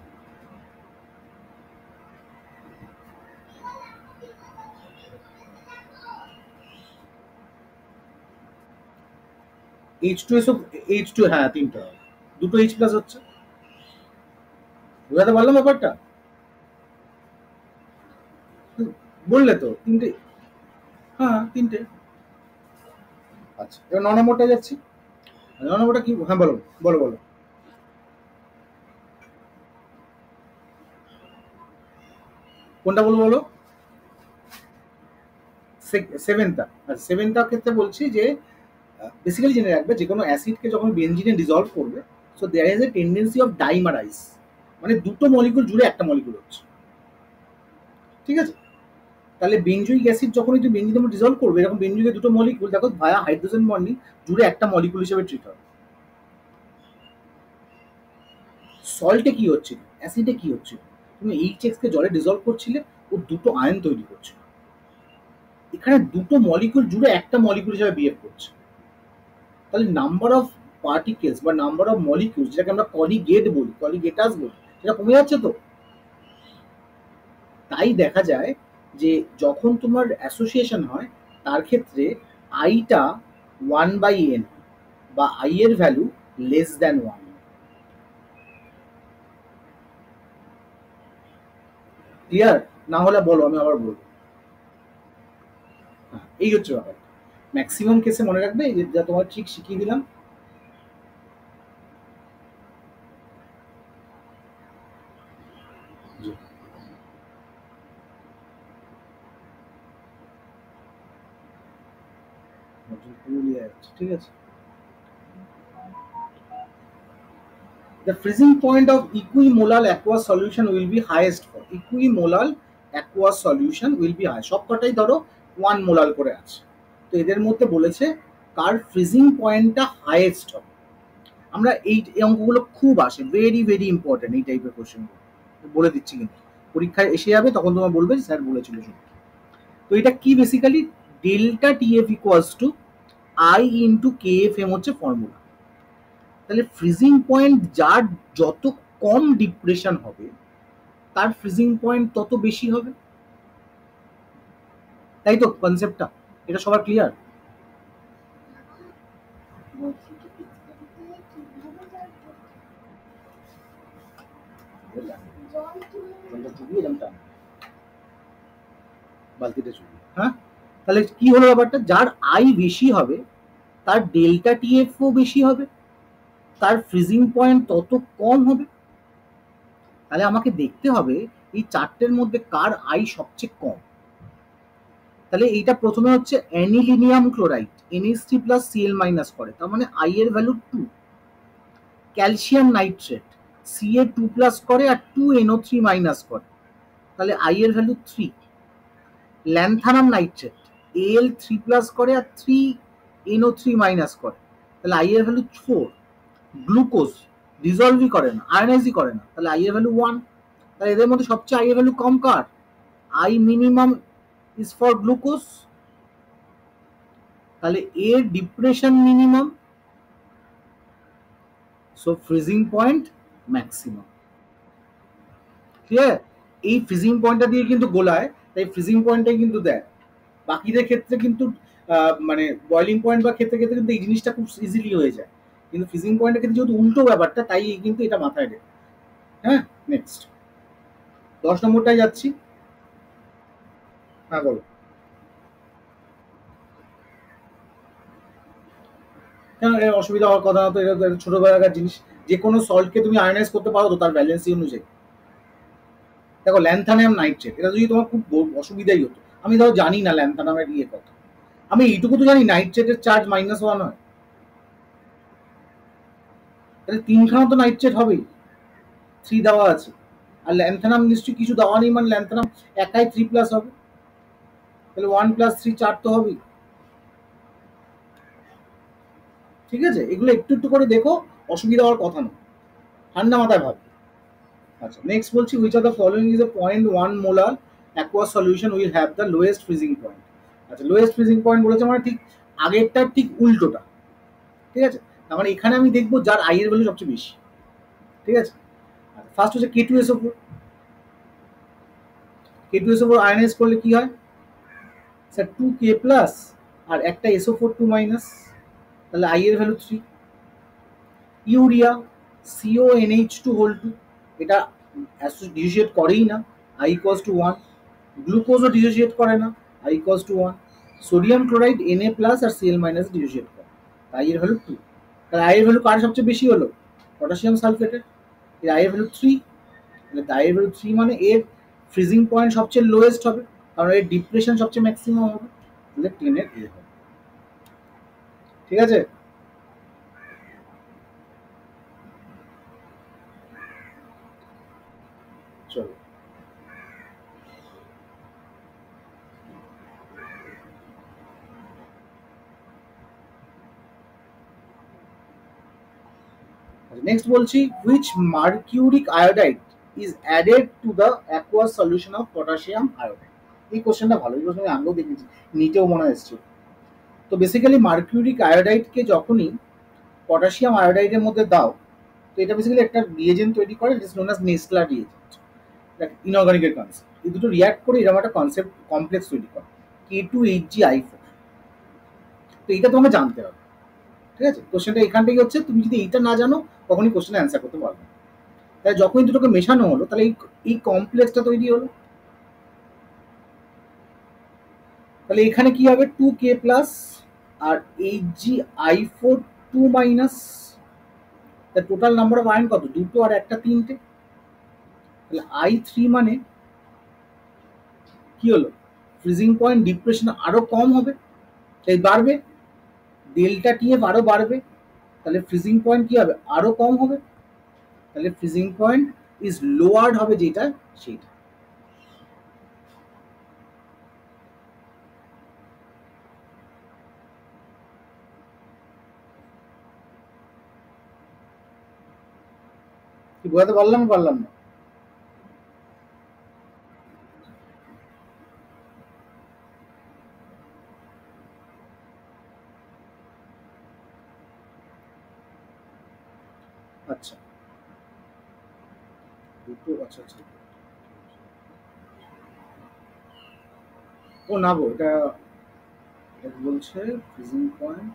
H2SO H2, হ্যাঁ তিনটা হবে, দুটো H প্লাস হচ্ছে। বুঝাতে পারলাম ব্যাপারটা? বললে তো তিনটে, হ্যাঁ তিনটে। আচ্ছা এবার 9 নম্বরটা যাচ্ছি। 9 নম্বরটা কি? হ্যাঁ বলো বলো বলো। কোনটা বলবো বলো? সেভেনটা। আর সেভেনটার ক্ষেত্রে বলছি যে বেসিক্যালি জেনে রাখবে যে কোনো অ্যাসিডকে যখন বেনজিনে ডিজলভ করবে, so there is a tendency of dimerise, মানে দুটো মলিকুল জুড়ে একটা মলিকুল হচ্ছে, ঠিক আছে? তাহলে বেনজোইক অ্যাসিড যখনই তুমি বেনজিনের মধ্যে ডিজলভ করবে, এরকম বেনজোইকের দুটো মলিকুল দেখো ভায়া হাইড্রোজেন বন্ডিং জুড়ে একটা মলিকুল হিসেবে ট্রিট হবে। সল্টে কি হচ্ছিল, অ্যাসিডে কি হচ্ছিল? তুমি এইচএক্স কে জলে ডিজলভ করছিলে, ও দুটো আয়ন তৈরি করছিল, এখানে দুটো মলিকুল জুড়ে একটা মলিকুল হিসেবে বিহেভ করছে। তাহলে নাম্বার অফ পার্টিকেলস বা নাম্বার অফ মলিকিউলস, যেটাকে আমরা কলিগেট বলি, কলিগেটাস বলি, সেটা কমে যাচ্ছে তো। তাই দেখা যায় যে যখন তোমার অ্যাসোসিয়েশন হয় তার ক্ষেত্রে আইটা 1/n বা আই এর ভ্যালু লেস দ্যান 1। ক্লিয়ার? না হলে বলো, আমি আবার বলবো। হ্যাঁ, এই হচ্ছে ব্যাপার। ম্যাক্সিমাম কেসে মনে রাখবে এই যে যা তোমার ঠিক শিখিয়ে দিলাম। জি। ঠিক আছে। The freezing point of equimolar aqueous solution will be highest for equimolar aqueous solution will be high, সবকটাই ধরো 1 মোলার করে আছে, তো এদের মধ্যে বলেছে কার ফ্রিজিং পয়েন্টটা হাইয়েস্ট হবে। আমরা এই অঙ্কগুলো খুব আসে, ভেরি ভেরি ইম্পর্টেন্ট এই টাইপের কোশ্চেনগুলো, বলে দিচ্ছি কিন্তু পরীক্ষায় এসে যাবে তখন তোমার বলবে স্যার বলেছিল শুধু। তো এটা কি basically delta TF equals to I into K F M হচ্ছে ফর্মুলা। তাহলে ফ্রিজিং পয়েন্ট যার যত কম ডিপ্রেশন হবে তার ফ্রিজিং পয়েন্ট তত বেশি হবে, তাই তো কনসেপ্টটা? এটা সবার ক্লিয়ার? বালতিটা চুবি, হ্যাঁ। তাহলে কি হলো ব্যাপারটা, যার আই বেশি হবে তার ডেল্টা টিএফও বেশি হবে, তার ফ্রিজিং পয়েন্ট তত কম হবে। তাহলে আমাকে দেখতে হবে এই চারটের মধ্যে কার আই সবচেয়ে কম। তাহলে এইটা প্রথমে হচ্ছে anilinium chloride NH3 plus Cl minus করে, তার মানে আই এর value 2। Calcium nitrate Ca2 plus করে আর 2NO3 মাইনাস করে, তাহলে আই এর value 3। Lanthanum nitrate Al3 plus করে আর 3NO3 মাইনাস করে, তাহলে আই এর ভ্যালু 4। গ্লুকোজ ডিজলভই করে না, আয়নাইজই করে না, তাহলে আই এর ভ্যালু 1। তাহলে এদের মধ্যে সবচেয়ে আই এর value com car? I minimum is for glucose, তাহলে এর depression minimum, so freezing point maximum. ঠিক আছে? এই ফ্রিজিং পয়েন্টটা দিয়ে কিন্তু গোলায়, তাই ফ্রিজিং পয়েন্টটাই কিন্তু দেয়। বাকিদের ক্ষেত্রে কিন্তু মানে বয়লিং পয়েন্ট বা ক্ষেত্রে ক্ষেত্রে কিন্তু এই জিনিসটা খুব ইজিলি হয়ে যায়, কিন্তু ফ্রিজিং পয়েন্টের ক্ষেত্রে যেহেতু উল্টো ব্যাপারটা, তাই কিন্তু এটা মাথায় রেখে। হ্যাঁ, নেক্সট 10 নম্বরটায় যাচ্ছি। হ্যাঁ বলো। কেন এর অসুবিধা হওয়ার কথা না তো, এটা তো একটা ছোটবেলাকার জিনিস। যে কোনো সল্টকে তুমি আয়নাইজ করতে পারো তো তার ভ্যালেন্সি অনুযায়ী। দেখো ল্যান্থানিয়াম নাইট্রেট, এটা যদি তোমার খুব অসুবিধাই হতো, আমি ধরো জানি না ল্যান্থানামের ইয়ে কত, আমি এইটুকু তো জানি নাইট্রেটের চার্জ -1 হয়, তাহলে তিনখানা তো নাইট্রেট হবেই, 3 দেওয়া আছে, আর ল্যান্থানাম নিশ্চয়ই কিছু দেওয়া নেই, মানে ল্যান্থানাম একাই 3 প্লাস হবে, তাহলে 1+3 4 তো হবেই। ঠিক আছে, এগুলো একটু একটু করে দেখো, অসুবিধা হওয়ার কথা না, ঠান্ডা মাথায় ভাবো। আচ্ছা, নেক্সট বলছি, which of the following is a 0.1 molar aqueous solution will have the lowest freezing point? আচ্ছা, লোয়েস্ট ফ্রিজিং পয়েন্ট বলেছে মানে ঠিক আগেরটার ঠিক উল্টোটা। ঠিক আছে, তার মানে এখানে আমি দেখবো যার আই এর ভ্যালু সবচেয়ে বেশি। ঠিক আছে, ফার্স্ট হচ্ছে K2SO4। K2SO4 আয়নাইজ করলে কি হয় স্যার, 2K প্লাস আর একটা SO4 2 মাইনাস, তাহলে আই এর ভ্যালু 3। ইউরিয়া CONH2 এটা ডিসোসিয়েট করেই না, আই ইকুয়ালস টু 1। গ্লুকোজও ডিসোসিয়েট করে না, i equals to 1। Sodium chloride Na plus আর Cl মাইনাস ডিসোসিয়েট করে, আই এর ভ্যালু 2। তাহলে আই এর ভ্যালু কার সবচেয়ে বেশি হলো, পটাশিয়াম সালফেটের, এর আই এর ভ্যালু 3। তাহলে আই এর ভ্যালু 3 মানে এর ফ্রিজিং পয়েন্ট সবচেয়ে লোয়েস্ট হবে, কারণ এর ডিপ্রেশন সবচেয়ে ম্যাক্সিমাম হবে, তাহলে 10 এর এ হবে। ঠিক আছে, চলো। নেক্সট বলছি, which mercuric iodide is added to the aqueous solution of potassium iodide? এই কোশ্চেনটা ভালো, এই কোশ্চেন আমি আগেও দেখেছি, নিটেও মনে এসছে। তো বেসিক্যালি মার্কিউরিক আয়োডাইডকে যখনই পটাশিয়াম আয়োডাইডের মধ্যে দাও, তো এটা বেসিক্যালি একটা রিয়েজেন্ট তৈরি করে, it is known as Nessler reagent, ইনঅর্গানিকের কনসেপ্ট। এই দুটো রিয়াক্ট করে এরকম একটা কনসেপ্ট কমপ্লেক্স তৈরি করে, K2HgI4। তো এইটা তোমাকে জানতে হবে। ঠিক আছে, কোশ্চেনটা এখান থেকে হচ্ছে, তুমি যদি এইটা না জানো কখনই কোশ্চেনে অ্যান্সার করতে পারবে না। তাহলে যখনই দুটোকে মেশানো হলো, তাহলে এই কমপ্লেক্সটা তৈরি হলো। তাহলে এখানে কি হবে, 2K প্লাস আর HgI4 2 মাইনাস, তার টোটাল নাম্বার অফ আয়ন কত, দুটো আর একটা তিনটে। তাহলে I3 মানে কি হলো, ফ্রিজিং পয়েন্ট ডিপ্রেশন আরো কম হবে, তাই বাড়বে, ডেল্টা টিএফ আরো বাড়বে, তাহলে ফ্রিজিং পয়েন্ট কি হবে, আরো কম হবে, তাহলে ফ্রিজিং পয়েন্ট ইজ লোয়ার্ড হবে যেটা, সেইটা। কি বোঝাতে পারলাম পারলাম না? আচ্ছা, দুটো, আচ্ছা আচ্ছা, ও না গো, এটা বলছে ফ্রিজিং পয়েন্ট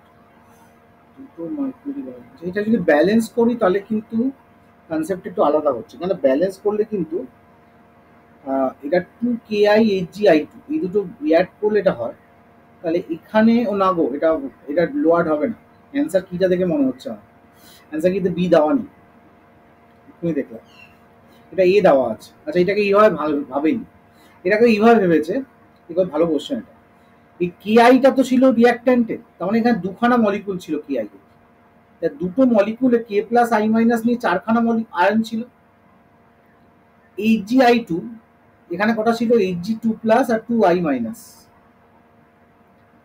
দুটো মার্কুরি, এটা যদি ব্যালেন্স করি তাহলে কিন্তু কনসেপ্ট একটু আলাদা হচ্ছে, কেন ব্যালেন্স করলে কিন্তু এটা 2KI HgI2 এই দুটো রিয়াক্ট করলে এটা হয়। তাহলে এখানে ও না গো, এটা এটা লোয়ার্ড হবে না। অ্যান্সার কিটা দেখে মনে হচ্ছে আমার, অ্যান্সার কিন্তু বি দেওয়া নেই, তুমি দেখলাম এটা এ দেওয়া আছে। আচ্ছা, এটাকে এইভাবে ভাবেনি, এটাকে এইভাবে ভেবেছে, এবার ভালো কোশ্চেন এটা। এই কেআইটা তো ছিল রিয়াক্ট্যান্টে, তার মানে এখানে দুখানা মলিকুল ছিল কেআই, দুটো মলিকুলে K প্লাস আই মাইনাস নিয়ে চারখানা আয়ন ছিল। HgI2 এখানে কটা ছিল, Hg2 প্লাস আর 2I মাইনাস,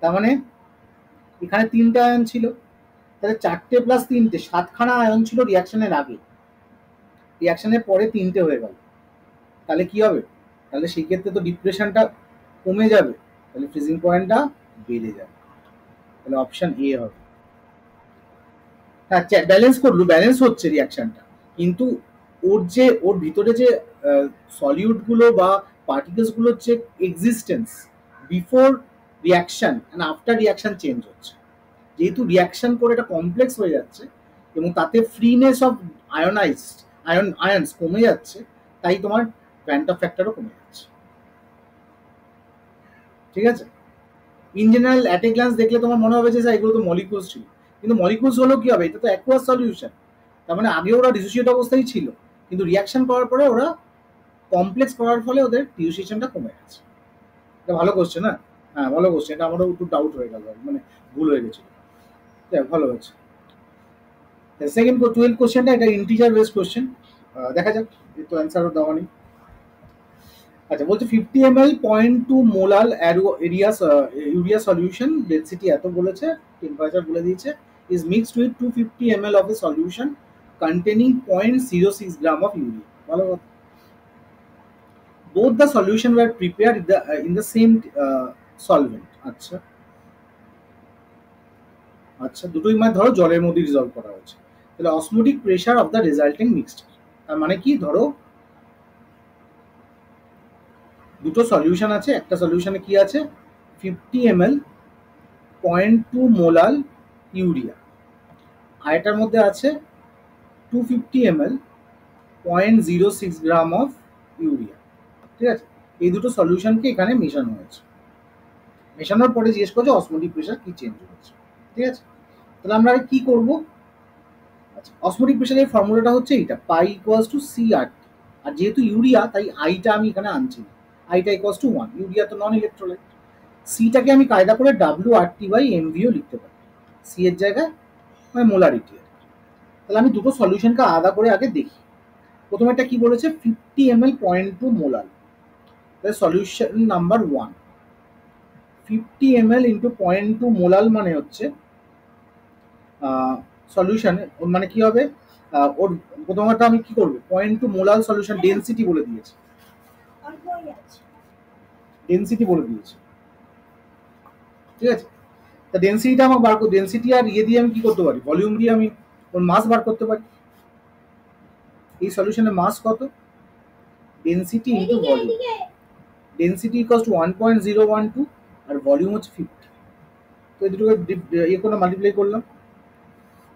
তার মানে এখানে তিনটে আয়ন ছিল, তাহলে চারটে প্লাস তিনটে সাতখানা আয়ন ছিল রিয়াকশনের আগে, রিয়াকশনের পরে তিনটে হয়ে গেল, তাহলে কি হবে, তাহলে সেই ক্ষেত্রে তো ডিপ্রেশনটা কমে যাবে, তাহলে ফ্রিজিং পয়েন্টটা বেড়ে যাবে, তাহলে অপশন এ হবে। হ্যাঁ, ব্যালেন্স করলো, ব্যালেন্স হচ্ছে রিয়াকশনটা, কিন্তু ওর ভিতরে যে সলিউট গুলো বা পার্টিকেলস গুলোর যে existence before reaction and after reaction change হচ্ছে, যেহেতু রিয়াকশন করে এটা কমপ্লেক্স হয়ে যাচ্ছে এবং তাতে ফ্রিনেস অফ আয়নাইজড আয়নস কমে যাচ্ছে, তাই তোমার কোয়ান্টাম ফ্যাক্টরও কমে যাচ্ছে। ঠিক আছে, in general at a glance দেখলে তোমার মনে হবে যে স্যার এগুলো তো মলিকুলস ছিল, কিন্তু মলিকুলস হলো কি হবে, এটা তো অ্যাকুয়াস সলিউশন, তার মানে আগে ওরা ডিসোসিয়েট অবস্থায় ছিল, কিন্তু রিয়াকশন করার পরে ওরা কমপ্লেক্স করার ফলে ওদের ডিসোসিয়েশনটা কমে গেছে। এটা ভালো কোশ্চেন, না? হ্যাঁ, ভালো কোশ্চেন, এটা আমারও একটু ডাউট হয়ে গেল, মানে ভুল হয়ে গেছিল। ভালো হয়েছে। সেকেন্ড 12 কোশ্চেনটা, এটা ইন্টিজার বেস কোশ্চেন, দেখা যাক, এই তো অ্যান্সারও দেওয়া নেই। আচ্ছা বলছে 50 ml 0.2 মোলাল area urea solution density এত বলেছে, টেম্পারেচার বলে দিয়েছে, is mixed with 250 ml of a solution containing 0.06 gram of urea. ভালো কথা। both the solution were prepared in the same solvent. আচ্ছা আচ্ছা দুটোই মানে ধরো জলের মধ্যে রিজলভ করা হয়েছে, তাহলে osmotic pressure of the resulting mixture, তার মানে কি ধরো দুটো সলিউশন আছে, একটা সলিউশনে কি আছে 50 ml 0.2 মোলাল ইউরিয়া, আর এটার মধ্যে আছে 250 ml 0.06 গ্রাম অফ ইউরিয়া। ঠিক আছে, এই দুটো সলিউশনকে এখানে মেশানো হয়েছে, মেশানোর পরে জিজ্ঞেস করছে অসমোটিক প্রেশার কি চেঞ্জ হয়েছে। ঠিক আছে, তাহলে আমরা কি করব, আচ্ছা অসমোটিক প্রেশারের ফর্মুলাটা হচ্ছে এইটা, পাই ইকুয়ালস টু সি আর টি, আর যেহেতু ইউরিয়া তাই আইটা আমি এখানে আনছি না, আইটা ইকুয়ালস টু 1, ইউরিয়া তো নন ইলেকট্রোলাইট, সিটাকে আমি কায়দা করে ডাব্লিউ আর টি বাই এমভিও লিখতে পারি, সি এর জায়গায় মানে মোলারিটি। তাহলে আমি দুটো সলিউশনকে আলাদা করে আগে দেখি। প্রথমেরটা কি বলেছে 50 ml 0.2 মোলাল, তাহলে সলিউশন নাম্বার 1 50 ml ইন্টু 0.2 মোলাল মানে হচ্ছে সলিউশন মানে কি হবে, ওর প্রথমটা আমি কি করব 0.2 মোলাল সলিউশন ডেনসিটি বলে দিয়েছে, ডেনসিটি বলে দিয়েছে। ঠিক আছে, তা ডেনসিটিটা আমার বার করতে, ডেনসিটি আর ইয়ে দিয়ে আমি কি করতে পারি, ভলিউম দিয়ে আমি ওর মাস বার করতে পারি। এই সলিউশনের মাস কত, density into volume, density equals to 1.012 আর ভলিউম হচ্ছে 50, তো এই দুটোকে ইয়ে করে মাল্টিপ্লাই করলাম,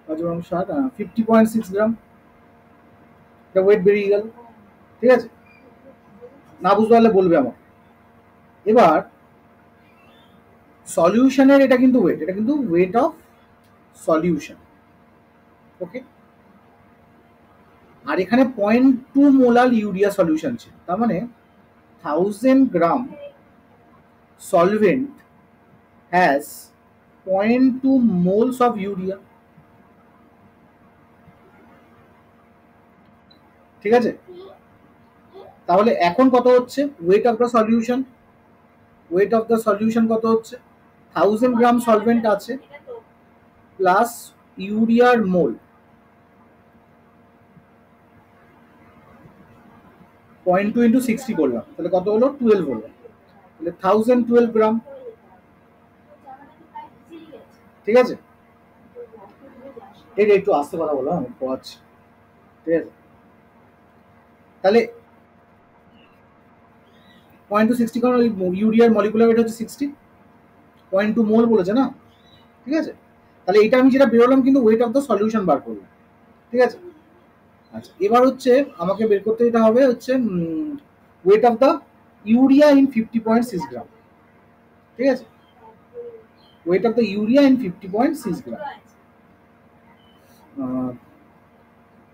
50.6 গ্রাম, এটা ওয়েট বেরিয়ে গেল। ঠিক আছে, না বুঝতে পারলে বলবে আমার। এবার সলিউশনের এটা কিন্তু ওয়েট, এটা কিন্তু ওয়েট অফ সলিউশন, ওকে। আর এখানে 0.2 মোলাল ইউরিয়া সলিউশন ছিল, তার মানে 1000 গ্রাম solvent has 0.2 moles of urea। ঠিক আছে, তাহলে এখন কত হচ্ছে weight of the solution, weight of the solution কত হচ্ছে 1000 গ্রাম সলভেন্ট আছে প্লাস ইউরিয়ার মোল 0.2 ইন্টু 60 করলাম, তাহলে কত হলো 12 হলো, তাহলে 1012 গ্রাম। ঠিক আছে, এই একটু আস্তে কথা বলো, আমি পড়াচ্ছি। ঠিক আছে, তাহলে 0.260 কারণ ওই ইউরিয়ার মলিকুলার ওয়েট হচ্ছে 60, 0.2 মোল বলেছে না। ঠিক আছে, তাহলে এটা আমি যেটা বেরোলাম কিন্তু ওয়েট অফ দ্য সলিউশন বার করলাম। ঠিক আছে, আচ্ছা এবার হচ্ছে আমাকে বের করতে যেটা হবে হচ্ছে weight of the urea in 50.6 গ্রাম। ঠিক আছে, weight of the urea in 50.6 গ্রাম,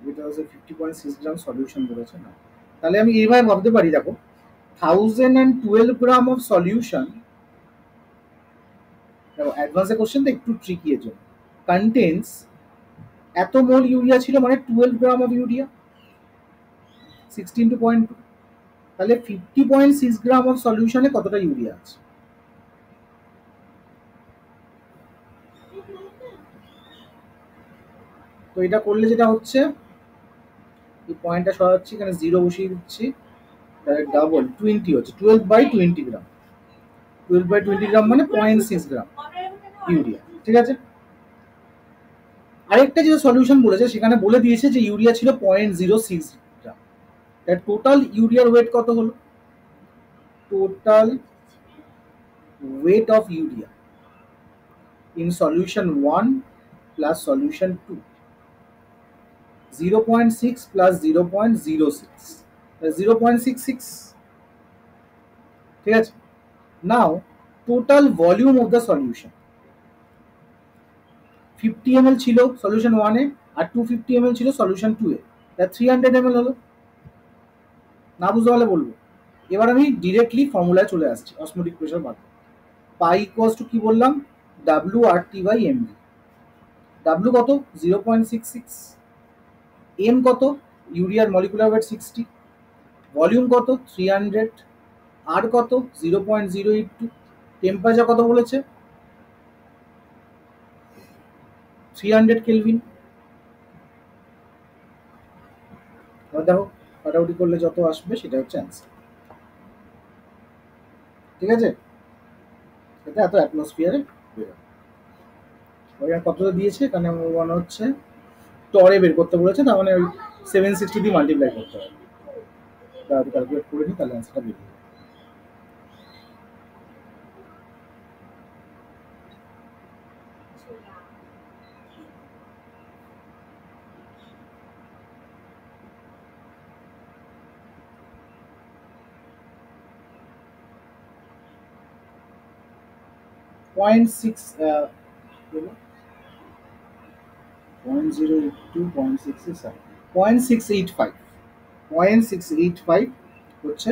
এটা হচ্ছে 50.6 গ্রাম সলিউশন বলেছে না, তাহলে আমি এইভাবে ভাবতে পারি, দেখো 1012 গ্রাম অফ সলিউশন, দেখো অ্যাডভান্সের কোশ্চেন তো একটু ট্রিকি এর জন্য, কন্টেন্স এত মোল ইউরিয়া ছিল মানে 12 গ্রাম অফ ইউরিয়া 16 টু 0.2, তাহলে 50.6 গ্রাম অফ সলিউশনে কতটা ইউরিয়া আছে। তো এটা করলে যেটা হচ্ছে এই পয়েন্টটা সরাচ্ছি, এখানে 0 বসিয়ে দিচ্ছি, তাহলে ডাবল 20 হচ্ছে 12/20 গ্রাম, 12/20 গ্রাম মানে 0.6 গ্রাম ইউরিয়া। ঠিক আছে, আরেকটা যে সলিউশন বলেছে সেখানে বলে দিয়েছে যে ইউরিয়া ছিল 0.06 গ্রাম, তার টোটাল ইউরিয়ার ওয়েট কত হলো, total weight of urea in solution 1 plus solution 2, 0.6 plus 0.06, 0.66। ঠিক আছে, now total volume of the solution 50 ml ছিল সলিউশন 1 এ আর 250 ml ছিল সলিউশন 2 এ, তা 300 ml হলো। না বুঝতে পারলে বলবো। এবার আমি ডিরেক্টলি ফর্মুলায় চলে আসছি, osmotic pressure bar, pi equals to কি বললাম W R T by M V, W কত 0.66, এম কত ইউরিয়ার মলিকুলার ওয়েট 60, ভলিউম কত 300, আর কত 0.082, টেম্পারেচার কত বলেছে 300 কেলভিন। এবার দেখো কাটাকুটি করলে যত আসবে সেটা হচ্ছে অ্যান্সার। ঠিক আছে, এটা এত অ্যাটমসফিয়ারে বেরোবে। ওইখানে কতটা দিয়েছে, এখানে আমার মনে হচ্ছে টরে বের করতে বলেছে, তার মানে ওই 760 দিয়ে মাল্টিপ্লাই করতে হবে। তাহলে ক্যালকুলেট করে নিই, তাহলে অ্যান্সারটা বেরিয়ে যাবে। পয়েন্ট সিক্স 0.082 0.685 0.685 হচ্ছে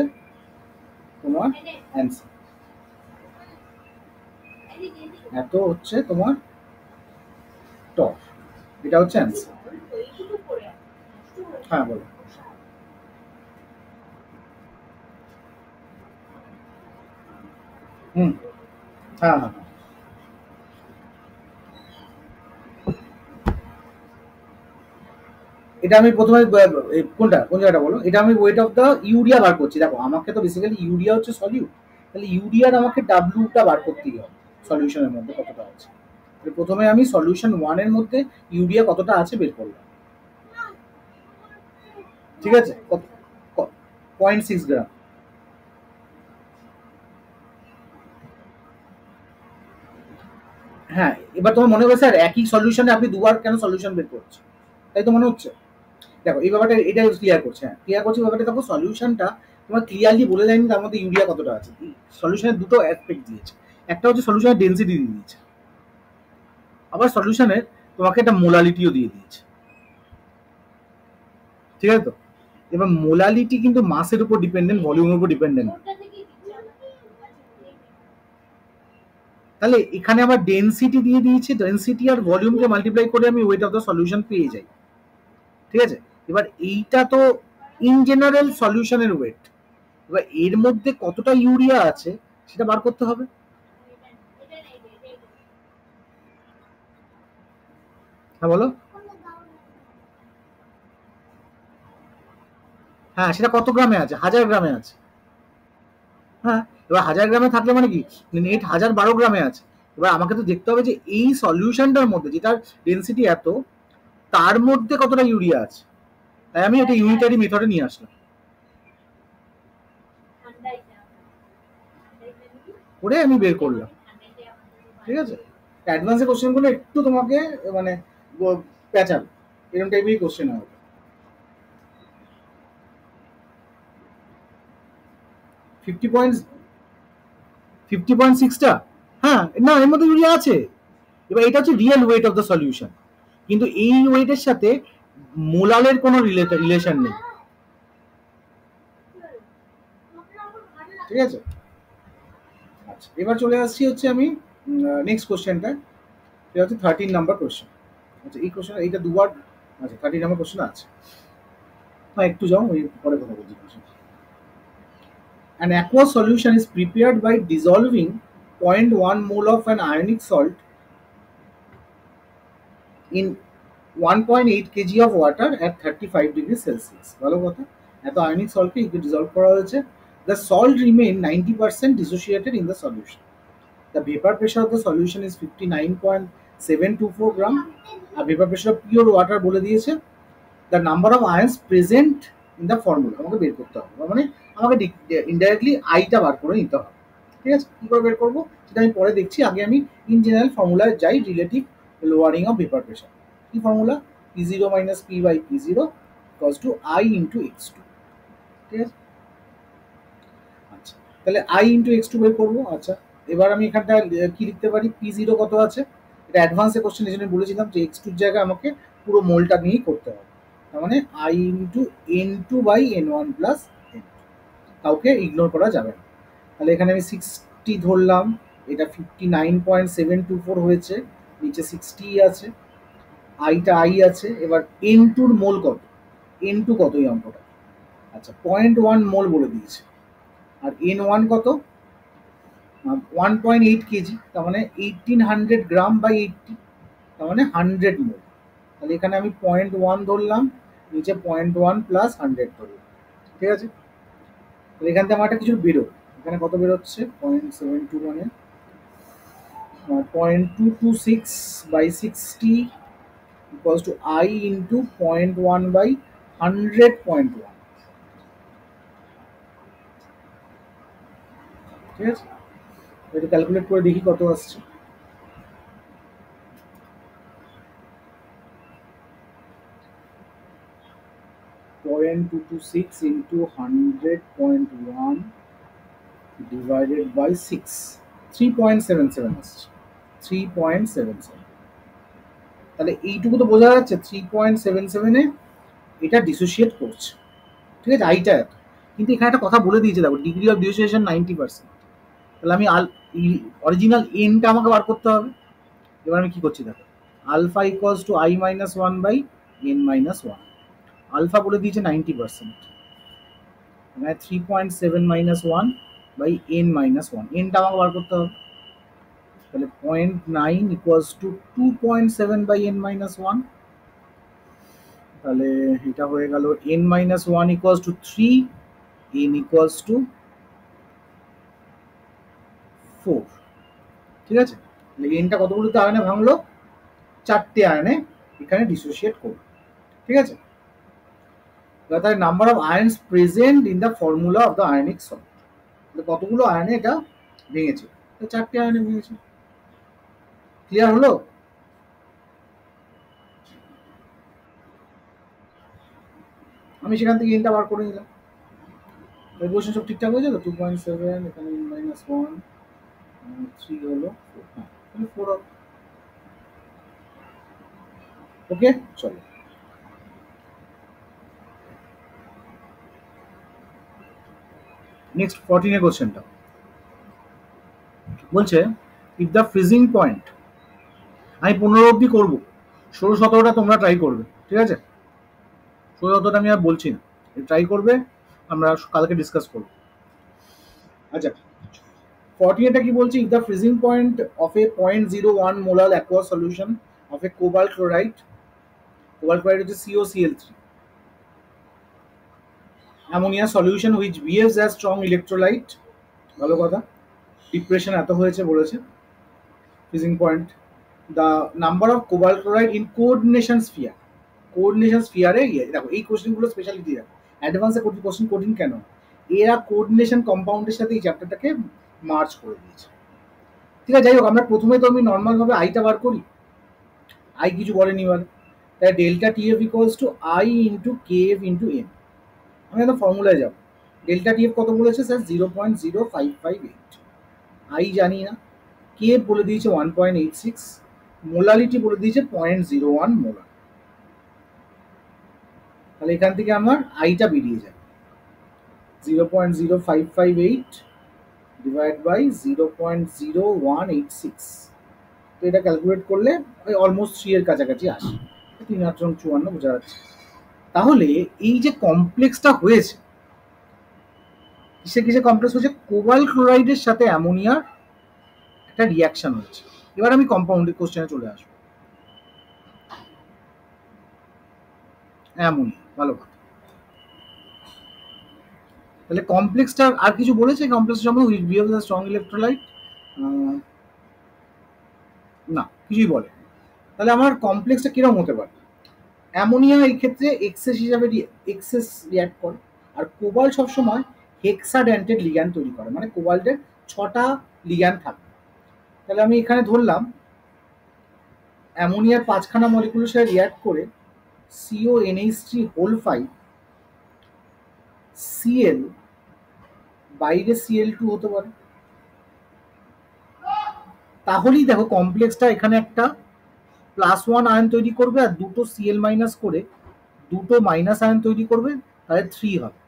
তোমার অ্যান্সার। এত হচ্ছে তোমার টপ, এটা হচ্ছে অ্যান্সার। হ্যাঁ বলো। হুম, হ্যাঁ হ্যাঁ হ্যাঁ। এটা আমি প্রথমে কোনটা কোন জায়গাটা বলো, এটা আমি ওয়েট অফ দ্য ইউরিয়া বার করছি। দেখো আমাকে তো বেসিক্যালি ইউরিয়া হচ্ছে সলিউট, তাহলে ইউরিয়ার আমাকে ডাব্লিউটা বার করতেই হবে সলিউশনের মধ্যে কতটা আছে। প্রথমে আমি সলিউশন ওয়ানের মধ্যে ইউরিয়া কতটা আছে বের করলাম। ঠিক আছে, 0.6 গ্রাম। হ্যাঁ, এবার তোমার মনে হবে স্যার একই সলিউশনে আপনি দুবার কেন সলিউশন বের করছেন, তাই তো মনে হচ্ছে। দেখো এই ব্যাপারটা এটা ক্লিয়ার করছে, হ্যাঁ ক্লিয়ার করছে ব্যাপারটা। দেখো সলিউশনটা তোমার ক্লিয়ারলি বলে দেয়নি তার মধ্যে ইউরিয়া কতটা আছে। সলিউশনের দুটো অ্যাসপেক্ট দিয়েছে, একটা হচ্ছে সলিউশনের ডেন্সিটি দিয়ে দিয়েছে, আবার সলিউশনের তোমাকে একটা মোলালিটিও দিয়ে দিয়েছে। ঠিক আছে তো, এবার মোলালিটি কিন্তু মাসের উপর ডিপেন্ডেন্ট, ভলিউমের উপর ডিপেন্ডেন্ট। তাহলে এখানে আবার ডেন্সিটি দিয়ে দিয়েছে, ডেন্সিটি আর ভলিউমকে মাল্টিপ্লাই করে আমি ওয়েট অফ দ্য সলিউশন পেয়ে যাই। ঠিক আছে, এবার এইটা তো ইন জেনারেল সলিউশনের ওয়েট, এবার এর মধ্যে কতটা ইউরিয়া আছে সেটা বার করতে হবে। হ্যাঁ বলো। হ্যাঁ সেটা কত গ্রামে আছে, 1000 গ্রামে আছে। হ্যাঁ, এবার 1000 গ্রামে থাকলে মানে কি নেট 1012 গ্রামে আছে। এবার আমাকে তো দেখতে হবে যে এই সলিউশনটার মধ্যে যেটার ডেন্সিটি এত, তার মধ্যে কতটা ইউরিয়া আছে। তাই আমি এটা ইউনিটারি মেথডে নিয়ে আসলাম, করে আমি বের করলাম। ঠিক আছে, অ্যাডভান্সের কোশ্চেনগুলো একটু তোমাকে মানে প্যাচাল, এরকম টাইপেরই কোশ্চেন হবে। 50 পয়েন্ট 50.6টা, হ্যাঁ না এর মধ্যে ইউরিয়া আছে। এবার এটা হচ্ছে real weight of the solution, কিন্তু এই ওয়েটের সাথে মোলালের কোনো রিলেশন নেই। ঠিক আছে, আচ্ছা এবার চলে আসছি হচ্ছে আমি নেক্সট কোশ্চেনটা, এটা হচ্ছে 13 নাম্বার কোশ্চেন। আচ্ছা এই কোশ্চেন এইটা দুবার, আচ্ছা 13 নাম্বার কোশ্চেন আছে। না একটু যাও, ওই পরে কথা বলছি। An aqueous solution is prepared by dissolving 0.1 mole of an ionic salt in 1.8 kg of water at 35 degrees Celsius. ভালো কথা, এত আয়নিক সল্টকে ডিজলভ করা হয়েছে। The salt remain 90% dissociated in the solution. The vapor pressure of the solution is 59.724 gram. R vapor pressure of pure water বলে দিয়েছে। The number of ions present in the formula আমাকে বের করতে হবে, মানে আমাকে ইনডাইরেক্টলি আইটা বার করে নিতে হবে। ঠিক আছে, কী করে বের করবো সেটা আমি পরে দেখছি, আগে আমি ইন জেনারেল ফর্মুলায় যাই, relative lowering of vapour pressure. কি formula, P0 minus P by P0 equals to I into X2। ঠিক আছে, আচ্ছা তাহলে I into X2 বের করবো। আচ্ছা এবার আমি এখানটা কি লিখতে পারি, P0 কত আছে, এটা অ্যাডভান্সে কোশ্চেন, এই জন্য বলেছিলাম যে X2 জায়গায় আমাকে পুরো মোলটা নিয়েই করতে হবে। তার মানে I into N2 by N1 plus N2, কাউকে ইগনোর করা যাবে না। তাহলে এখানে আমি 60 ধরলাম, এটা 59.724 হয়েছে, নিচে 60 আছে, আইটা আই আছে। এবার N2 মোল কত, N2 কত এই অঙ্কটা, আচ্ছা 0.1 মোল বলে দিয়েছে। আর N1 কত? 1.8 কেজি, তার মানে 1800 গ্রাম বাই 80, তার মানে 100 মোল। তাহলে এখানে আমি 0.1 ধরলাম, নিচে 0.1 প্লাস 100 ধরলাম, ঠিক আছে? তাহলে এখান থেকে আমার একটা কিছু বেরো, এখানে কত বেরোচ্ছে? 0.72 মানে 0.226 by 60 equals to I into 0.1 by 100.1, ঠিক আছে? এটা ক্যালকুলেট করে দেখি কত আসছে। Point two two six into 100.1 divided by 6, 3.77 আসছে, 3.77। তাহলে এইটুকু তো বোঝা যাচ্ছে 3.77-এ এটা ডিসোসিয়েট করছে, ঠিক আছে? আইটা এত, কিন্তু এখানে একটা কথা বলে দিয়েছে, দেখো ডিগ্রি অফ ডিসোসিয়েশন 90%। তাহলে আমি অরিজিনাল এনটা আমাকে বার করতে হবে। এবার আমি কি করছি দেখো, alpha equals to I minus one by n minus one. Alpha বলে দিয়েছে 90%, মানে 3.7 minus one by n minus one, এনটা আমাকে বার করতে হবে। তাহলে 0.9 equals to 2.7 by n minus one. তাহলে এটা হয়ে গেল n minus one equals to 3, n equals to 4, ঠিক আছে? তাহলে এনটা কতগুলোতে আয়নে ভাঙলো? 4টে আয়নে এখানে ডিসোসিয়েট করলো, ঠিক আছে? তাহলে number of আয়ন্স present in the formula of the ionic salt, কতগুলো আয়নে এটা ভেঙেছে? 4টে আয়নে ভেঙেছে। ক্লিয়ার হলো? আমি সেখান থেকে এনটা বার করে নিলাম। কোয়েশ্চেন সব ঠিকঠাক হয়েছে তো? 2.7, এখানে n মাইনাস ওয়ান, 3 হলো 4, হ্যাঁ তাহলে 4 হবে। ওকে, চলো নেক্সট 14 কোশ্চেনটা বলছে ইফ দ্য ফ্রিজিং পয়েন্ট, আমি 15 অবধি করবো, 16-17টা তোমরা ট্রাই করবে, ঠিক আছে? 16-17টা আমি আর বলছি না, ট্রাই করবে, আমরা কালকে ডিসকাস করবো। আচ্ছা, 48টা কি বলছে? If the freezing point of a 0.01 molar aqua solution of a cobalt chloride, cobalt chloride হচ্ছে COCl3, ammonia solution which behaves as strong electrolyte, ভালো কথা, ডিপ্রেশন এত হয়েছে বলেছে, freezing point, the number of cobalt chloride in coordination sphere, coordination স্ফিয়ারে দেখো এই কোশ্চেনগুলো স্পেশালিটি দেখো, অ্যাডভান্সে কোশ্চেন কঠিন কেন? এরা কোঅর্ডিনেশন কম্পাউন্ডের সাথে এই চ্যাপ্টারটাকে মার্চ করে দিয়েছে, ঠিক আছে? যাই হোক, আমরা প্রথমে তো আমি নর্মালভাবে আইটা বার করি, আই কিছু বলেনি বলে, তাই delta TF equals to I into K F into N. আমি একদম ফর্মুলায় যাবো। ডেল্টা টিএফ কত বলেছে স্যার? 0.0558, আই জানি না, কে এফ বলে দিয়েছে 1.86, মোলালিটি বলে দিয়েছে 0.01 মোলার। তাহলে এখান থেকে আমার আইটা বেরিয়ে যাবে 0.0558 ডিভাইড বাই 0.0186। তো এটা ক্যালকুলেট করলে ওই অলমোস্ট 3 এর কাছাকাছি আসে, 354 বোঝা যাচ্ছে। তাহলে এই যে কমপ্লেক্সটা হয়েছে, কিসে কিসে কমপ্লেক্স হয়েছে? কোবাল্ট ক্লোরাইডের সাথে অ্যামোনিয়ার একটা রিয়াকশন হচ্ছে। এবার আমি কম্পাউন্ডের কোশ্চেনে চলে আসবো। অ্যামোনিয়া, ভালো কথা। তাহলে কমপ্লেক্সটা আর কিছু বলেছে কমপ্লেক্স সম্বন্ধে? Which behaves as strong electrolyte, না কিছুই বলে। তাহলে আমার কমপ্লেক্সটা কিরকম হতে পারে? অ্যামোনিয়া এই ক্ষেত্রে এক্সেস হিসাবে এক্সেস রিয়াক্ট করে, আর কোবাল্ট সবসময় হেক্সাডেন্টেড লিগ্যান্ড তৈরি করে, মানে কোবাল্টের 6টা লিগ্যান্ড থাকে। তাহলে আমি এখানে ধরলাম অ্যামোনিয়ার 5খানা মলিকুলের সাথে রিয়াক্ট করে CONH3 হোল 5 Cl, বাইরে Cl2 হতে পারে। তাহলেই দেখো কমপ্লেক্সটা এখানে একটা +1 আয়ন তৈরি করবে, আর দুটো Cl মাইনাস করে দুটো মাইনাস আয়ন তৈরি করবে, তাহলে 3 হবে।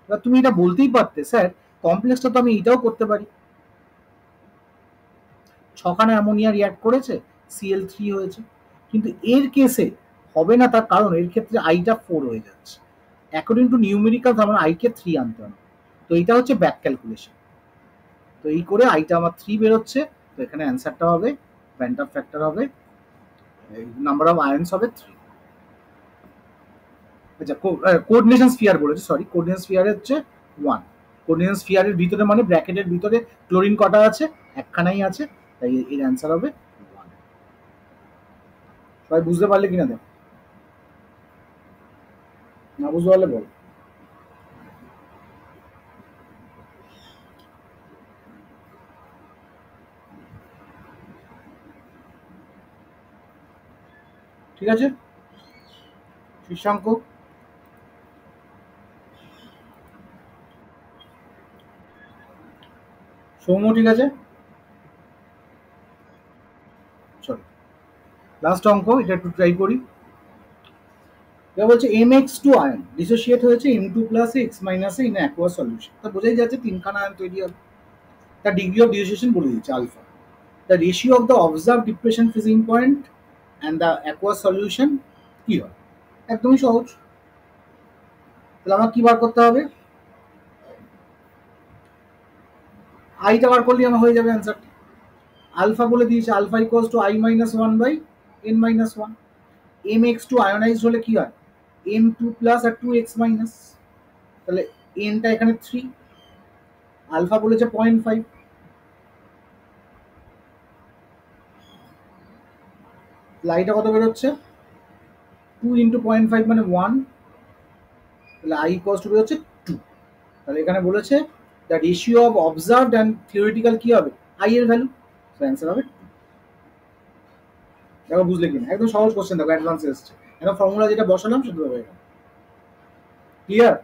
এবার তুমি এটা বলতেই পারতে স্যার কমপ্লেক্সটা তো আমি এটাও করতে পারি, 6খানা অ্যামোনিয়া রিয়াক্ট করেছে, Cl3 হয়েছে, কিন্তু এর কেসে হবে না। তার কারণ এর ক্ষেত্রে আইটা 4 হয়ে যাচ্ছে। অ্যাকর্ডিং টু নিউমেরিক্যাল আমার আইকে 3 আনতে হবে। তো এইটা হচ্ছে ব্যাক ক্যালকুলেশন। তো এই করে আইটা আমার 3 বেরোচ্ছে। তো এখানে অ্যান্সারটা হবে ব্যান্ড অফ ফ্যাক্টর হবে নাম্বার অফ আয়ন্স হবে 3। আচ্ছা, কোঅর্ডিনেশন স্ফিয়ার বলেছে, সরি, কোঅর্ডিনেশন স্ফিয়ারে হচ্ছে 1। কোঅর্ডিনেশন স্ফিয়ারের ভিতরে মানে ব্র্যাকেটের ভিতরে ক্লোরিন কটা আছে? একখানাই আছে, তাই এর অ্যান্সার হবে 1। সবাই বুঝতে পারলে কিনা দেখো, না বুঝতে পারলে বল। ঠিক আছে, শীর্ষাঙ্ক সৌম্য, ঠিক আছে। চলো লাস্ট অঙ্ক, এটা একটু ট্রাই করি। এটা বলছে mx2 আয়ন ডিসোসিয়েট হয়েছে m2 প্লাস এক্স মাইনাসে ইন অ্যাকোয়াস সলিউশন। তা বোঝাই যাচ্ছে তিনখানা আয়ন তৈরি হবে। তার ডিগ্রি অফ ডিসোসিয়েশন বলে দিচ্ছে alpha. The ratio of the observe depression freezing point and the aqueous solution কি হয়? একদমই সহজ। তাহলে আমার কি বার করতে হবে? আইটা বার করলে আমার হয়ে যাবে অ্যান্সারটা। আলফা বলে দিয়েছে, alpha equals to i minus one by n minus one. M X two ionise হলে কি হয়? এম টু প্লাস আর টু এক্স মাইনাস। তাহলে এনটা এখানে 3, আলফা বলেছে 0.5, আইটা কত বেরোচ্ছে? 2 ইন্টু 0.5 মানে 1, তাহলে আই ইকুয়ালস টু বেরোচ্ছে 2। তাহলে এখানে বলেছে the ratio of observed and theoretical কি হবে? আই এর ভ্যালু। তো অ্যান্সার হবে 2। দেখো বুঝলে কিনা, একদম সহজ কোশ্চেন, দেখো অ্যাডভান্স এসছে। এখন ফর্মুলা যেটা বসালাম সেটা হবে। ক্লিয়ার?